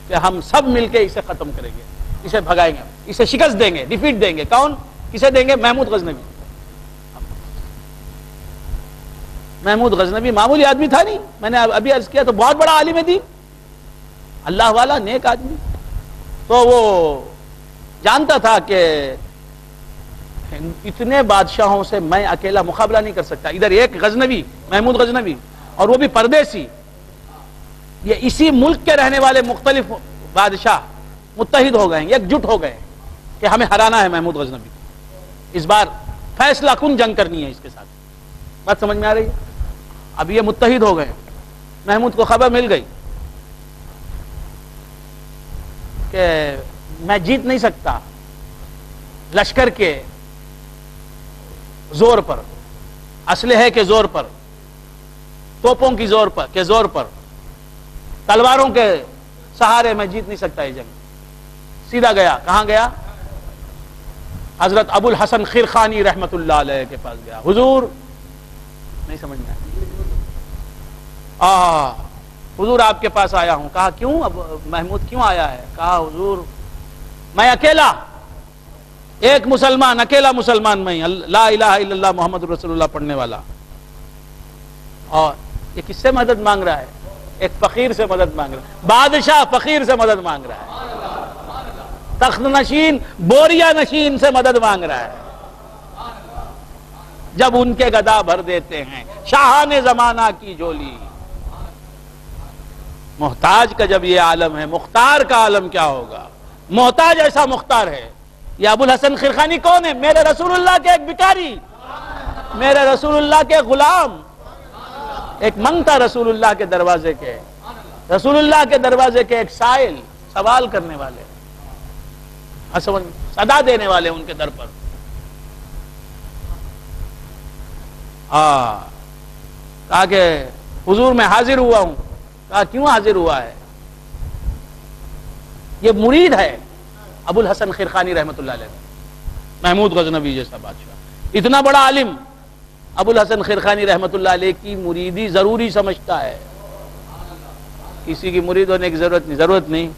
کہ ہم سب مل کے اسے ختم کریں گے، اسے بھگائیں گے، اسے شکست دیں گے، ڈیفیٹ دیں گے. کون؟ کسے دیں گے؟ محمود غزنوی. محمود غزنوی معمولی آدمی تھا نہیں، میں نے ابھی عرض کیا تو بہت بڑا عالم دین، اللہ والا، نیک آدمی. تو وہ جانتا تھا کہ اتنے بادشاہوں سے میں اکیلا مقابلہ نہیں کر سکتا. ادھر ایک غزنوی، محمود غزنوی، اور وہ بھی پردیسی. یہ اسی ملک کے رہنے والے مختلف بادشاہ متحد ہو گئے ہیں، ایک جٹ ہو گئے کہ ہمیں ہرانا ہے محمود غزنوی. اس بار فیصلہ کن جنگ کرنی ہے اس کے ساتھ. بات سمجھ میں آ رہی ہے؟ اب یہ متحد ہو گئے. محمود کو خبر مل گئی کہ میں جیت نہیں سکتا لشکر کے زور پر، اسلحے کے زور پر، توپوں کی زور پر، تلواروں کے سہارے میں جیت نہیں سکتا یہ جنگ. سیدھا گیا. کہاں گیا؟ حضرت ابو الحسن خرخانی رحمت اللہ علیہ کے پاس گیا. حضور، نہیں سمجھ میں آیا، حضور آپ کے پاس آیا ہوں. کہا کیوں؟ اب محمود کیوں آیا ہے؟ کہا حضور میں اکیلا، ایک مسلمان، اکیلا مسلمان میں، لا الہ الا اللہ محمد رسول اللہ پڑھنے والا. اور یہ کس سے مدد مانگ رہا ہے؟ ایک فقیر سے مدد مانگ رہا ہے. بادشاہ فقیر سے مدد مانگ رہا ہے، تخت نشین، بوریا نشین سے مدد مانگ رہا ہے. جب ان کے گدا بھر دیتے ہیں شاہان زمانہ کی جھولی. محتاج کا جب یہ عالم ہے، مختار کا عالم کیا ہوگا؟ محتاج ایسا مختار ہے. یہ ابو الحسن خرخانی کون ہے؟ میرے رسول اللہ کے ایک بھکاری، میرے رسول اللہ کے غلام، ایک منگتا رسول اللہ کے دروازے کے، رسول اللہ کے دروازے کے ایک سائل، سوال کرنے والے، صدا دینے والے ان کے در پر. کہا کہ حضور میں حاضر ہوا ہوں. کہا کیوں حاضر ہوا ہے؟ یہ مرید ہے ابو الحسن خرخانی رحمت اللہ علیہ، محمود غزنوی جیسا بادشاہ، اتنا بڑا عالم. ابو الحسن خرخانی رحمت اللہ علیہ کی مریدی ضروری سمجھتا ہے. کسی کی مرید ہونے کی ضرورت نہیں.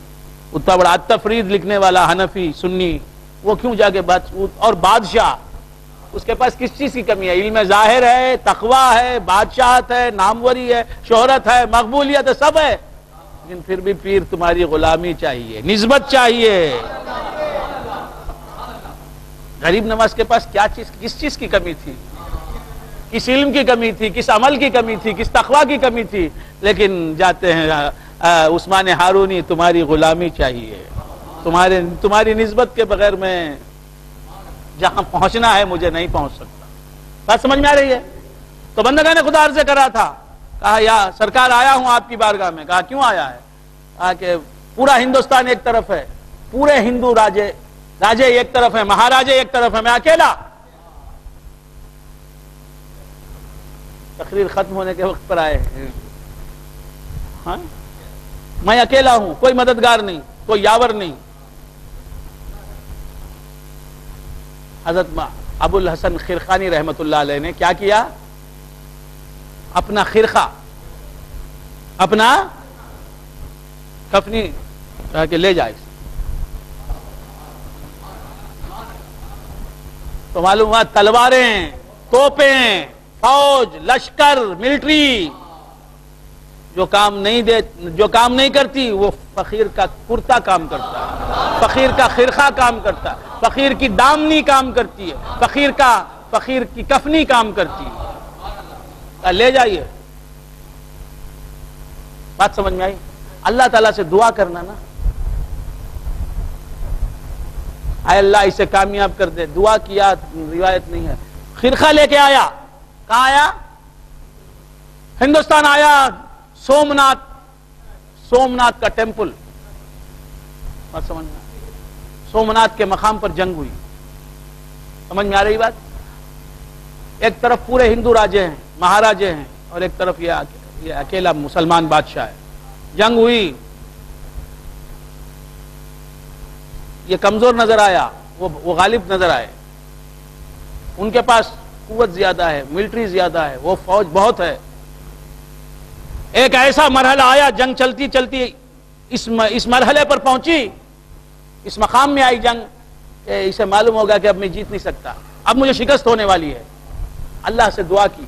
اتنا بڑا التفرید لکھنے والا حنفی سنی، وہ کیوں جا کے بات؟ اور بادشاہ، اس کے پاس کس چیز کی کمی ہے؟ علم ظاہر ہے، تقوی ہے، بادشاہت ہے، ناموری ہے، شہرت ہے، مقبولیت ہے، سب ہے. لیکن پھر بھی پیر تمہاری غلامی چاہیے، نسبت چاہیے. غریب نواز کے پاس کس چیز کی کمی تھی؟ کس علم کی کمی تھی؟ کس عمل کی کمی تھی؟ کس تقوی کی کمی تھی؟ لیکن جاتے ہیں عثمان ہارونی تمہاری غلامی چاہیے، تمہاری نسبت کے بغیر میں جہاں پہنچنا ہے مجھے نہیں پہنچ سکتا. بات سمجھ میں آ رہی ہے؟ تو بندگان خدا عرض کرا تھا. کہا یا سرکار آیا ہوں آپ کی بارگاہ میں. کہا کیوں آیا ہے؟ کہا کہ پورا ہندوستان ایک طرف ہے، پورے ہندو راجے ایک طرف ہے، مہاراجے ایک طرف ہے، میں اکیلا. تقریر ختم ہونے کے وقت پر آئے، ہاں میں اکیلا ہوں، کوئی مددگار نہیں، کوئی یاور نہیں. حضرت ابو الحسن خرخانی رحمت اللہ علیہ نے کیا کیا؟ اپنا خرخہ، اپنا کفنی کہا کہ لے جائے. تو معلوم ہوا تلواریں، توپیں، فوج، لشکر، ملٹری جو کام نہیں کرتی وہ فقیر کا کرتا کام کرتا ہے، فقیر کا خرخہ کام کرتا ہے، فقیر کی دامنی کام کرتی ہے، فقیر کی کفنی کام کرتی ہے. لے جائیے. بات سمجھ میں آئی؟ اللہ تعالیٰ سے دعا کرنا نا، اے اللہ اسے کامیاب کر دے. دعا کیا روایت نہیں ہے. خرقہ لے کے آیا. کہاں آیا؟ ہندوستان آیا. سومناتھ کا ٹیمپل، بات سمجھ میں؟ سومناتھ کے مقام پر جنگ ہوئی. سمجھ میں آ رہی بات؟ ایک طرف پورے ہندو راجے ہیں، مہاراجے ہیں، اور ایک طرف یہ اکیلا مسلمان بادشاہ ہے. جنگ ہوئی. یہ کمزور نظر آیا، وہ غالب نظر آئے. ان کے پاس قوت زیادہ ہے، ملٹری زیادہ ہے، وہ فوج بہت ہے. ایک ایسا مرحلہ آیا، جنگ چلتی چلتی اس مرحلے پر پہنچی، اس مقام میں آئی جنگ کہ اسے معلوم ہوگا کہ اب میں جیت نہیں سکتا، اب مجھے شکست ہونے والی ہے. اللہ سے دعا کی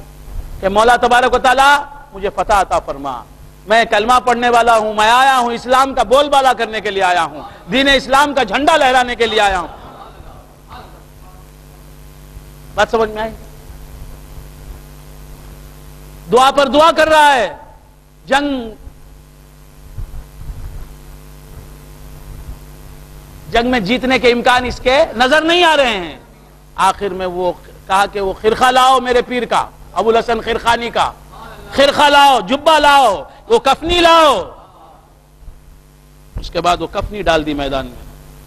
کہ مولا تبارک و تعالیٰ مجھے فتح عطا فرما. میں کلمہ پڑھنے والا ہوں، میں آیا ہوں اسلام کا بول بالا کرنے کے لیے آیا ہوں، دین اسلام کا جھنڈا لہرانے کے لیے آیا ہوں. بات سمجھ میں آئی؟ دعا پر دعا کر رہا ہے. جنگ میں جیتنے کے امکان اس کے نظر نہیں آ رہے ہیں. آخر میں وہ کہا کہ وہ خرقہ لاؤ میرے پیر کا، ابو الحسن خرقانی کا. خرقہ لاؤ، جبہ لاؤ، وہ کفنی لاؤ. اس کے بعد وہ کفنی ڈال دی میدان میں.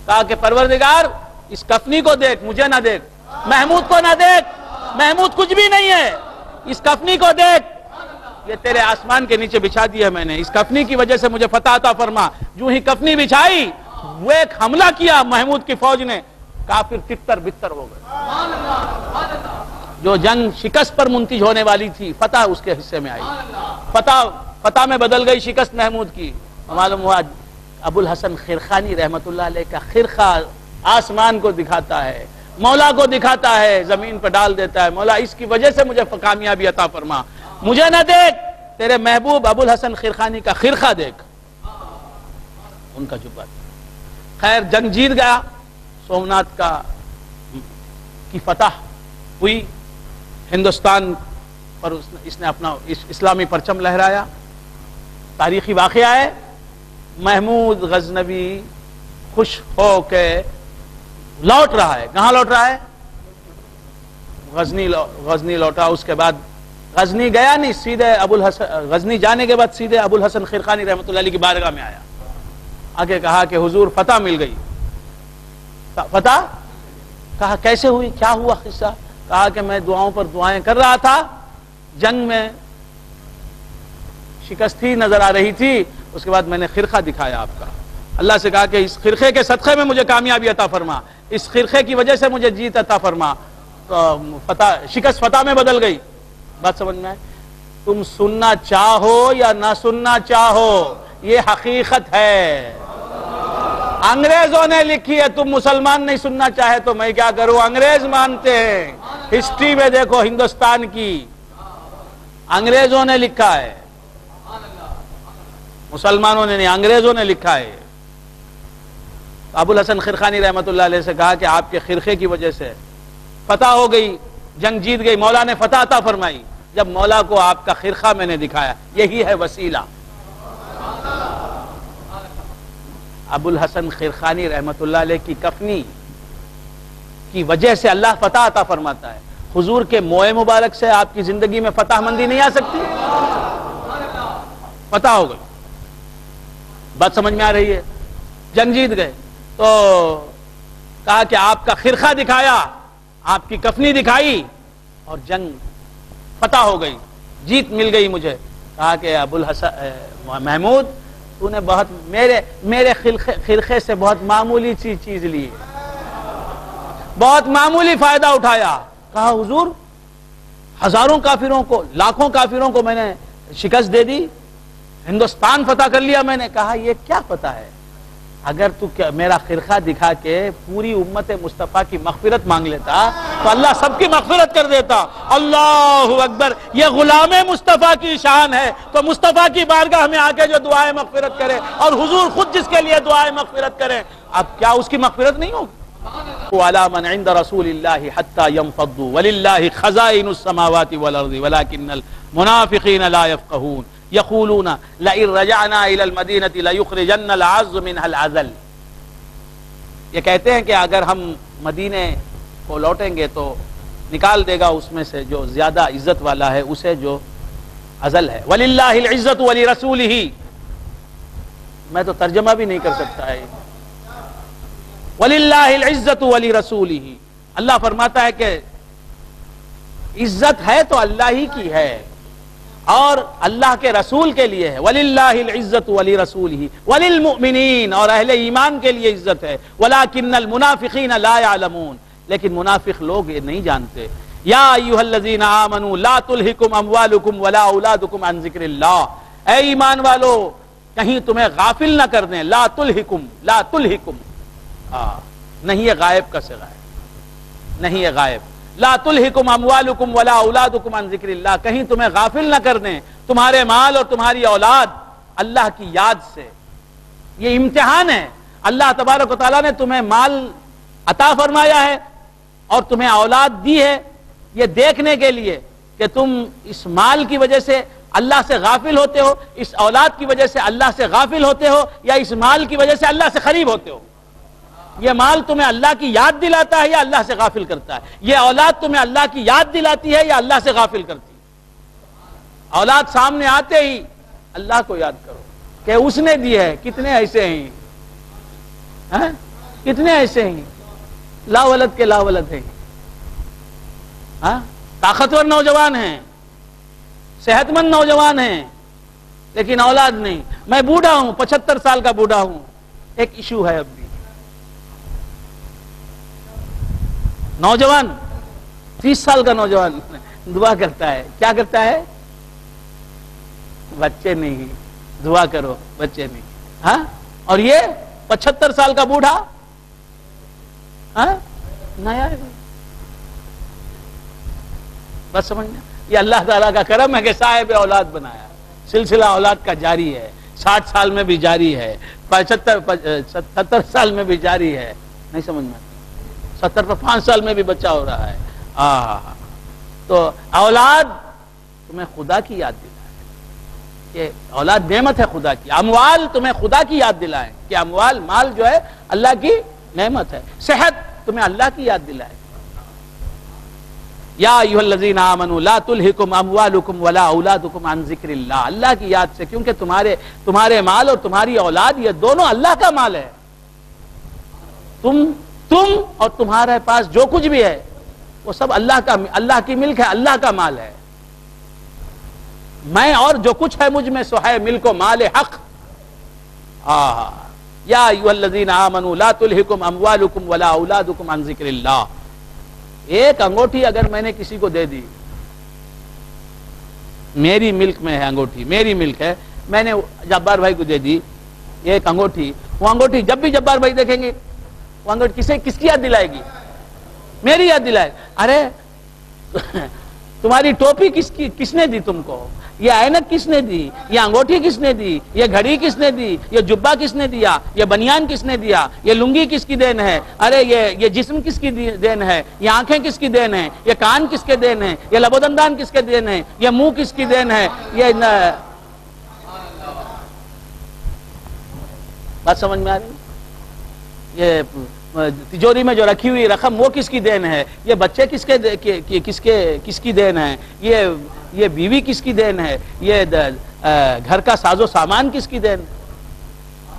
کہا کہ پروردگار اس کفنی کو دیکھ، مجھے نہ دیکھ، محمود کو نہ دیکھ، محمود کچھ بھی نہیں ہے، اس کفنی کو دیکھ. یہ تیرے آسمان کے نیچے بچھا دی ہے میں نے، اس کفنی کی وجہ سے مجھے فتح عطا فرما. جو ہی کفنی بچھائی، وہ ایک حملہ کیا محمود کی فوج نے، کافر تتر بتر ہو گئے. جو جنگ شکست پر منتج ہونے والی تھی، فتح اس کے حصے میں آئی. فتح میں بدل گئی شکست محمود کی. معلوم ہوا ابو الحسن خرقانی رحمت اللہ علیہ کا خرقہ آسمان کو دکھاتا ہے، مولا کو دکھاتا ہے، زمین پر ڈال دیتا ہے. مولا اس کی وجہ سے مجھے کامیابی عطا فرما، مجھے نہ دیکھ، تیرے محبوب ابو الحسن خرقانی کا خرقہ دیکھ. ان کا جبہ. خیر جنگ جیت گیا. سومناتھ کی فتح ہوئی. ہندوستان پر اس نے اپنا اسلامی پرچم لہرایا. تاریخی واقعہ ہے. محمود غزنوی خوش ہو کے لوٹ رہا ہے. کہاں لوٹ رہا ہے؟ غزنی لوٹا. اس کے بعد غزنی گیا نہیں، سیدھے غزنی جانے کے بعد سیدھے ابو الحسن خرقانی رحمۃ اللہ علیہ کی بارگاہ میں آیا. آگے کہا کہ حضور فتح مل گئی. فتح؟ کہا کیسے ہوئی، کیا ہوا قصہ؟ کہا کہ میں دعاؤں پر دعائیں کر رہا تھا، جنگ میں شکست ہی نظر آ رہی تھی. اس کے بعد میں نے خرقہ دکھایا آپ کا. اللہ سے کہا کہ اس خرقے کے صدقے میں مجھے کامیابی عطا فرما، اس خرقے کی وجہ سے مجھے جیت عطا فرما. شکست فتح میں بدل گئی. بات سمجھ میں آئے؟ تم سننا چاہو یا نہ سننا چاہو، یہ حقیقت ہے. انگریزوں نے لکھی ہے، تم مسلمان نہیں سننا چاہے تو میں کیا کروں؟ انگریز مانتے ہیں. ہسٹری میں دیکھو ہندوستان کی، انگریزوں نے لکھا ہے، مسلمانوں نے نہیں، انگریزوں نے لکھا ہے. ابو الحسن خرقانی رحمت اللہ علیہ سے کہا کہ آپ کے خرقے کی وجہ سے فتح ہو گئی، جنگ جیت گئی، مولا نے فتح عطا فرمائی. جب مولا کو آپ کا خرقہ میں نے دکھایا، یہی ہے وسیلہ. ابو الحسن خرقانی رحمت اللہ علیہ کی کفنی کی وجہ سے اللہ فتح عطا فرماتا ہے. حضور کے موئے مبارک سے آپ کی زندگی میں فتح مندی نہیں آ سکتی؟ فتح ہو گئی. بات سمجھ میں آ رہی ہے؟ جنگ جیت گئے تو کہا کہ آپ کا خرقہ دکھایا، آپ کی کفنی دکھائی، اور جنگ فتح ہو گئی، جیت مل گئی مجھے. کہا کہ ابو الحسن محمود، تو نے بہت میرے خرقے سے بہت معمولی چیز لی، بہت معمولی فائدہ اٹھایا. کہا حضور ہزاروں کافروں کو، لاکھوں کافروں کو میں نے شکست دے دی، ہندوستان فتح کر لیا میں نے. کہا یہ کیا پتا ہے، اگر تو میرا خرقہ دکھا کے پوری امت مصطفیٰ کی مغفرت مانگ لیتا تو اللہ سب کی مغفرت کر دیتا. اللہ اکبر. یہ غلام مصطفیٰ کی شان ہے، تو مصطفیٰ کی بارگاہ میں آ کے جو دعائیں مغفرت کرے، اور حضور خود جس کے لیے دعائیں مغفرت کرے، اب کیا اس کی مغفرت نہیں ہوگی؟ وَعَلَى مَنْ عِنْدَ رَسُولِ اللَّهِ حَتَّى يَنْفَضُّوا وَلِلَّهِ خَزَائِنُ السَّمَاوَاتِ وَالْأَرْضِ وَلَكِنَّ الْمُنَافِقِينَ لَا يَفْقَهُونَ يَقُولُونَ لَئِن رَجَعْنَا إِلَى الْمَدِينَةِ لَيُخْرِجَنَّ الْأَعَزُّ مِنْهَا الْأَذَلَّ. یہ کہتے ہیں کہ اگر ہم مدینے کو لوٹیں گے تو نکال دے گا اس میں سے جو زیادہ عزت والا ہے اسے جو ازل ہے. وَلِلَّهِ الْعِزَّةُ وَلِرَسُولِهِ. میں تو ترجمہ بھی نہیں کر سکتا ہے. وَلِلَّهِ الْعِزَّةُ وَلِرَسُولِهِ. اللہ فرماتا ہے کہ عزت ہے تو اللہ ہی کی ہے اور اللہ کے رسول کے لیے ہے. وَلِلَّهِ الْعِزَّةُ وَلِرَسُولِهِ وَلِلْمُؤْمِنِينَ. اور اہل ایمان کے لیے عزت ہے. وَلَكِنَّ الْمُنَافِقِينَ لَا يَعْلَمُونَ. لیکن منافق لوگ یہ نہیں جانتے. یا ایھا الذین آمنوا لا تلہکم اموالکم ولا اولادکم عن ذکر اللہ. اے ایمان والو کہیں تمہیں غافل نہ کر دیں. لا تلہکم نہیں یہ غائب کا صیغہ ہے, نہیں یہ غائب. لا تلہکم اموالکم ولا اولادکم عن ذکر اللہ. کہیں تمہیں غافل نہ کر دیں تمہارے مال اور تمہاری اولاد اللہ کی یاد سے. یہ امتحان ہے. اللہ تبارک و تعالیٰ نے تمہیں مال عطا فرمایا ہے اور تمہیں اولاد دی ہے یہ دیکھنے کے لیے کہ تم اس مال کی وجہ سے اللہ سے غافل ہوتے ہو, اس اولاد کی وجہ سے اللہ سے غافل ہوتے ہو, یا اس مال کی وجہ سے اللہ سے قریب ہوتے ہو. یہ مال تمہیں اللہ کی یاد دلاتا ہے یا اللہ سے غافل کرتا ہے؟ یہ اولاد تمہیں اللہ کی یاد دلاتی ہے یا اللہ سے غافل کرتی ہے؟ اولاد سامنے آتے ہی اللہ کو یاد کرو کہ اس نے دی ہے. کتنے ایسے ہیں, کتنے ایسے ہیں لا ولد کے لا ولد ہیں. طاقتور نوجوان ہیں, صحت مند نوجوان ہیں, لیکن اولاد نہیں. میں بوڑھا ہوں, 75 سال کا بوڑھا ہوں. ایک ایشو ہے اب بھی. نوجوان 30 سال کا نوجوان دعا کرتا ہے. کیا کرتا ہے؟ بچے نہیں, دعا کرو بچے نہیں. اور یہ 75 سال کا بوڑھا نیا ہے. بس سمجھنا یہ اللہ تعالیٰ کا کرم ہے کہ صاحب اولاد بنایا. سلسلہ اولاد کا جاری ہے. 60 سال میں بھی جاری ہے, 70 سال میں بھی جاری ہے. نہیں سمجھنا, 70 پر 5 سال میں بھی بچہ ہو رہا ہے. تو اولاد تمہیں خدا کی یاد دلائے کہ اولاد نعمت ہے خدا کی. اموال تمہیں خدا کی یاد دلائیں کہ اموال مال جو ہے اللہ کی نعمت ہے. صحت تمہیں اللہ کی یاد دلائے. یا ایھا الذین آمنوا لا تلہکم اموالکم ولا اولادکم عن ذکر اللہ. اللہ کی یاد سے, کیونکہ تمہارے مال اور تمہاری اولاد یہ دونوں اللہ کا مال ہے. تم اور تمہارے پاس جو کچھ بھی ہے وہ سب اللہ کی ملک ہے, اللہ کا مال ہے. میں اور جو کچھ ہے مجھ میں سو ہے ملک و مال حق. یا ایھا الذین آمنوا لا تلہکم اموالکم ولا اولادکم عن ذکر اللہ. ایک انگوٹھی اگر میں نے کسی کو دے دی, میری ملک میں ہے انگوٹھی, میری ملک ہے, میں نے جبار بھائی کو دے دی ایک انگوٹھی. وہ انگوٹھی جب بھی جبار بھائی دیکھیں گے وہ انگوٹھی کس کی یاد دلائے گی؟ میری یاد دلائے. ارے تمہاری ٹوپی کس نے دی تم کو؟ یہ اینک کس نے دی؟ یہ انگوٹھی کس نے دی؟ یہ گھڑی کس نے دی؟ یہ جبہ کس نے دیا؟ یہ بنیان کس نے دیا؟ یہ لنگی کس کی دین ہے؟ ارے یہ جسم کس کی دین ہے؟ یہ آنکھیں کس کی دین ہے؟ یہ کان کس کے دین ہے؟ یہ لب و دندان کس کے دین ہے؟ یہ منہ کس کی دین ہے؟ یہ بات سمجھ میں آ رہی؟ یہ تجوری میں جو رکھی ہوئی رقم وہ کس کی دین ہے؟ یہ بچے کس کی دین ہے؟ یہ بیوی کس کی دین ہے؟ یہ گھر کا ساز و سامان کس کی دین؟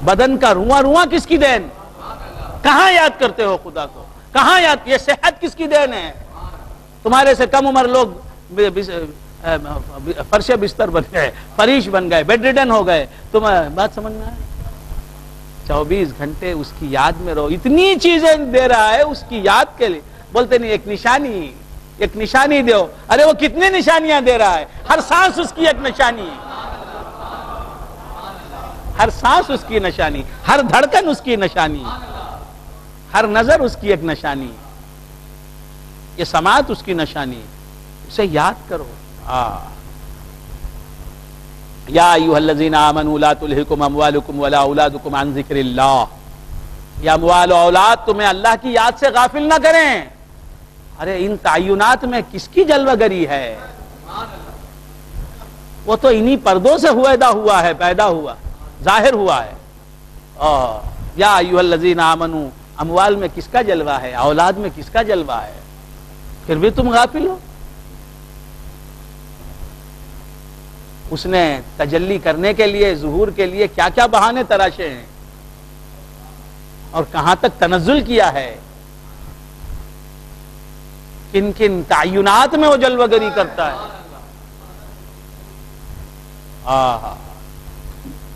بدن کا رواں کس کی دین؟ کہاں یاد کرتے ہو خدا کو؟ کہاں یاد؟ یہ صحت کس کی دین ہے؟ تمہارے سے کم عمر لوگ فرش بستر بن گئے, فریش بن گئے, بیڈ ریڈن ہو گئے. تمہیں بات سمجھنا ہے؟ 24 گھنٹے اس کی یاد میں رہو. اتنی چیزیں دے رہا ہے اس کی یاد کے لیے. بولتے نہیں ایک نشانی دو. ارے وہ کتنی نشانیاں دے رہا ہے. ہر سانس اس کی ایک نشانی ہے, ہر سانس اس کی نشانی, ہر دھڑکن اس کی نشانی, ہر نظر اس کی ایک نشانی, یہ سماعت اس کی نشانی. اسے یاد کرو. یا ایھا الذین آمنوا لا تلہکم اموالکم ولا اولادکم عن ذکر اللہ. یہ اموال و اولاد تمہیں اللہ کی یاد سے غافل نہ کریں. ارے ان تعینات میں کس کی جلوہ گری ہے؟ وہ تو انہی پردوں سے ہوا ہے, پیدا ہوا, ظاہر ہوا ہے. یا ایھا الذین آمنوا, اموال میں کس کا جلوہ ہے؟ اولاد میں کس کا جلوہ ہے؟ پھر بھی تم غافل ہو. اس نے تجلی کرنے کے لیے، ظہور کے لیے کیا کیا بہانے تراشے ہیں اور کہاں تک تنزل کیا ہے، کن کن تعینات میں وہ جلوہ گری کرتا ہے.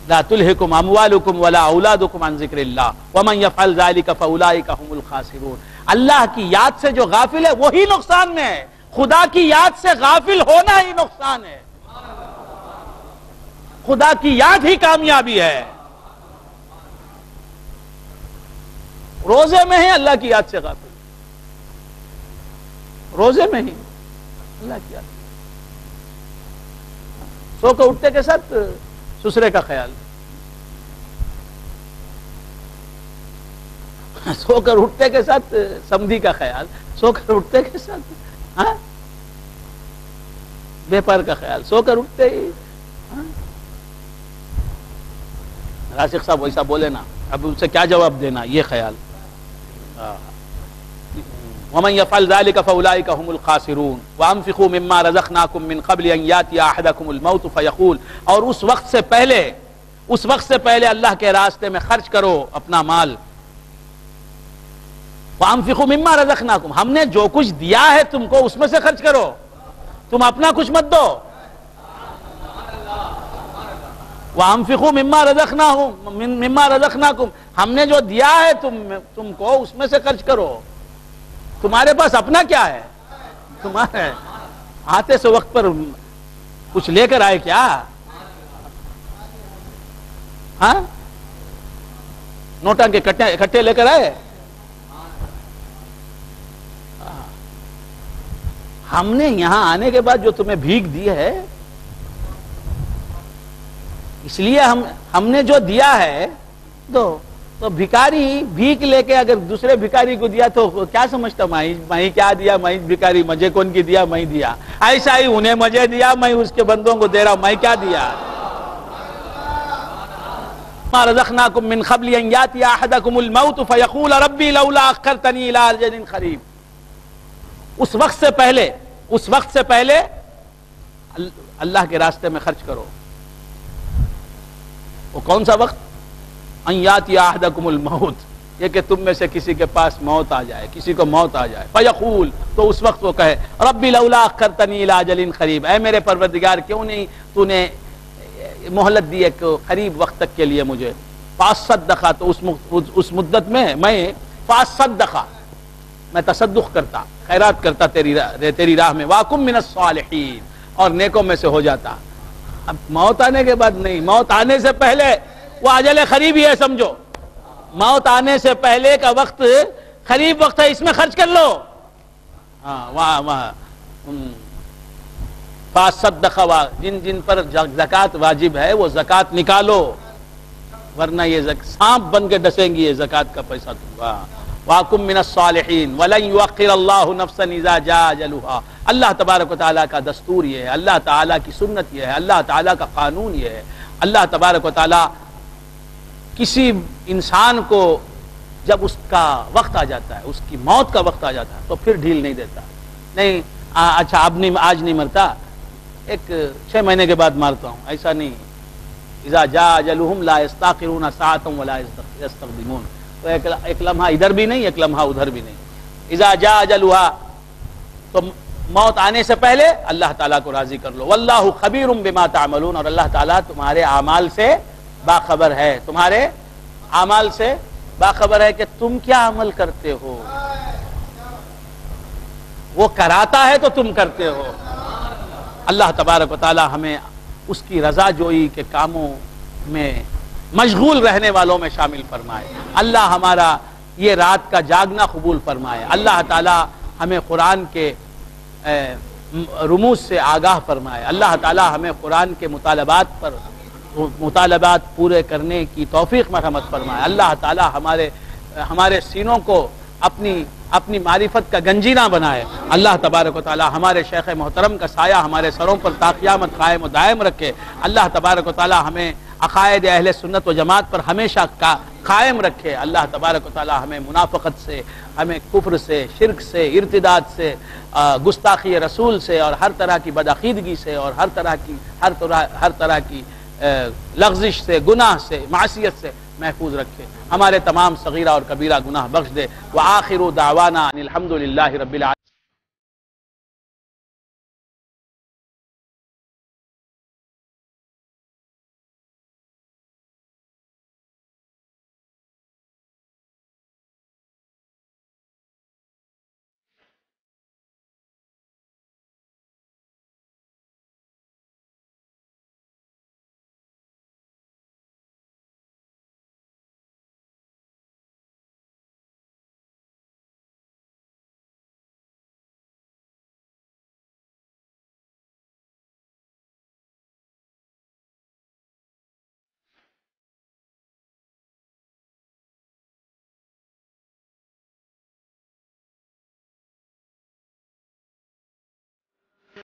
لا تلہکم اموالکم ولا اولادکم عن ذکر اللہ ومن یفعل ذلک فاولئک هم الخاسرون. اللہ کی یاد سے جو غافل ہے وہی نقصان میں ہے. خدا کی یاد سے غافل ہونا ہی نقصان ہے. خدا کی یاد ہی کامیابی ہے. روزے میں ہے اللہ کی یاد سے غافل، روزے میں ہی اللہ کی یاد. سو کر اٹھتے کے ساتھ سسرے کا خیال، سو کر اٹھتے کے ساتھ سمدھی کا خیال، سو کر اٹھتے کے ساتھ بیپار کا خیال، سو کر اٹھتے ہی. راشق صاحب ویسا بولے نا، اب ان سے کیا جواب دینا، یہ خیال. وَمَنْ يَفْعَلْ ذَلِكَ فَأُولَئِكَ هُمُ الْخَاسِرُونَ وَأَنْفِقُوا مِمَّا رَزَقْنَاكُمْ مِنْ قَبْلِ أَنْ يَأْتِيَ أَحَدَكُمُ الْمَوْتُ فَيَقُولُ، اور اس وقت سے پہلے اللہ کے راستے میں خرچ کرو اپنا مال. وَأَنْفِقُوا مِمَّا رَزَقْنَاكُمْ، ہم نے جو کچھ دیا ہے تم کو اس میں سے خرچ کرو، تم اپنا کچھ مت دو. وَأَنْفِقُوا مِمَّا رَزَقْنَاكُمْ، ہم نے جو دیا ہے تم کو اس میں سے خرچ کرو. تمہارے پاس اپنا کیا ہے؟ تمہارے آتے سے وقت پر کچھ لے کر آئے کیا؟ ہاں، نوٹاں کے اکٹھے لے کر آئے؟ ہم نے یہاں آنے کے بعد جو تمہیں بھیک دی ہے، اس لیے ہم نے جو دیا ہے دو. تو بھکاری بھیک لے کے اگر دوسرے بھکاری کو دیا تو کیا سمجھتا، میں کیا دیا، میں بھکاری مجھے کون کی دیا، میں دیا. ایسا ہی انہیں مجھے دیا، میں اس کے بندوں کو دے رہا ہوں، میں کیا دیا. ما رزقناکم من قبل ان یاتی احدکم الموت فیقول ربی لولا اخرتنی الی اجل قریب. اس وقت سے پہلے اللہ کے راستے میں خرچ کرو. وہ کون سا وقت؟ ان یاتی احدکم الموت، یہ کہ تم میں سے کسی کے پاس موت آ جائے، کسی کو موت آ جائے. فیقول، تو اس وقت وہ کہے ربی لولا اخرتنی الی اجل قریب، اے میرے پروردگار کیوں نہیں تو نے مہلت دی ایک قریب وقت تک کے لیے مجھے. فاصدقا، تو اس مدت میں میں فاصدقا، میں تصدق کرتا، خیرات کرتا تیری راہ میں. واکم من الصالحین، اور نیکوں میں سے ہو جاتا. اب موت آنے کے بعد نہیں، موت آنے سے پہلے وہ اجل قریب ہی ہے سمجھو. موت آنے سے پہلے کا وقت قریب وقت ہے، اس میں خرچ کر لو. فاصدق، جن پر زکوٰۃ واجب ہے وہ زکوٰۃ نکالو، ورنہ یہ سانپ بن کے ڈسیں گی یہ زکوٰۃ کا پیسہ تم کا. واکم من الصالحین ولن یؤخر اللہ نفسا اذا جاء اجلها. اللہ تبارک و تعالیٰ کا دستور یہ ہے، اللہ تعالیٰ کی سنت یہ ہے، اللہ تعالیٰ کا قانون یہ ہے. اللہ تبارک و تعالیٰ کسی انسان کو جب اس کا وقت آ جاتا ہے، اس کی موت کا وقت آ جاتا ہے، تو پھر ڈھیل نہیں دیتا. نہیں اچھا اب نہیں، آج نہیں مرتا، ایک 6 مہینے کے بعد مارتا ہوں، ایسا نہیں. اذا جاء اجلهم لا يستاخرون ساعة ولا يستقدمون. تو ایک لمحہ ادھر بھی نہیں، ایک لمحہ ادھر بھی نہیں. اذا جاء اجلها، تو موت آنے سے پہلے اللہ تعالیٰ کو راضی کر لو. واللہ خبیر بما تعملون، اور اللہ تعالیٰ تمہارے اعمال سے باخبر ہے، تمہارے اعمال سے باخبر ہے کہ تم کیا عمل کرتے ہو. وہ کراتا ہے تو تم کرتے ہو. اللہ تبارک و تعالی ہمیں اس کی رضا جوئی کے کاموں میں مشغول رہنے والوں میں شامل فرمائے. اللہ ہمارا یہ رات کا جاگنا قبول فرمائے. اللہ تعالی ہمیں قرآن کے رموز سے آگاہ فرمائے. اللہ تعالی ہمیں قرآن کے مطالبات پورے کرنے کی توفیق مرحمت فرمائے. اللہ تعالی ہمارے سینوں کو اپنی معرفت کا گنجینہ بنائے. اللہ تبارک و تعالی ہمارے شیخ محترم کا سایہ ہمارے سروں پر تا قیامت قائم و دائم رکھے. اللہ تبارک و تعالی ہمیں عقائد اہل سنت و جماعت پر ہمیشہ قائم رکھے۔ اللہ تبارک و تعالی ہمیں منافقت سے، ہمیں کفر سے، شرک سے، ارتداد سے، گستاخی رسول سے اور ہر طرح کی بدعقیدگی سے اور ہر طرح کی لغزش سے، گناہ سے، معصیت سے محفوظ رکھے، ہمارے تمام صغیرہ اور کبیرہ گناہ بخش دے۔ وآخر دعوانا ان الحمد للہ رب العالمین۔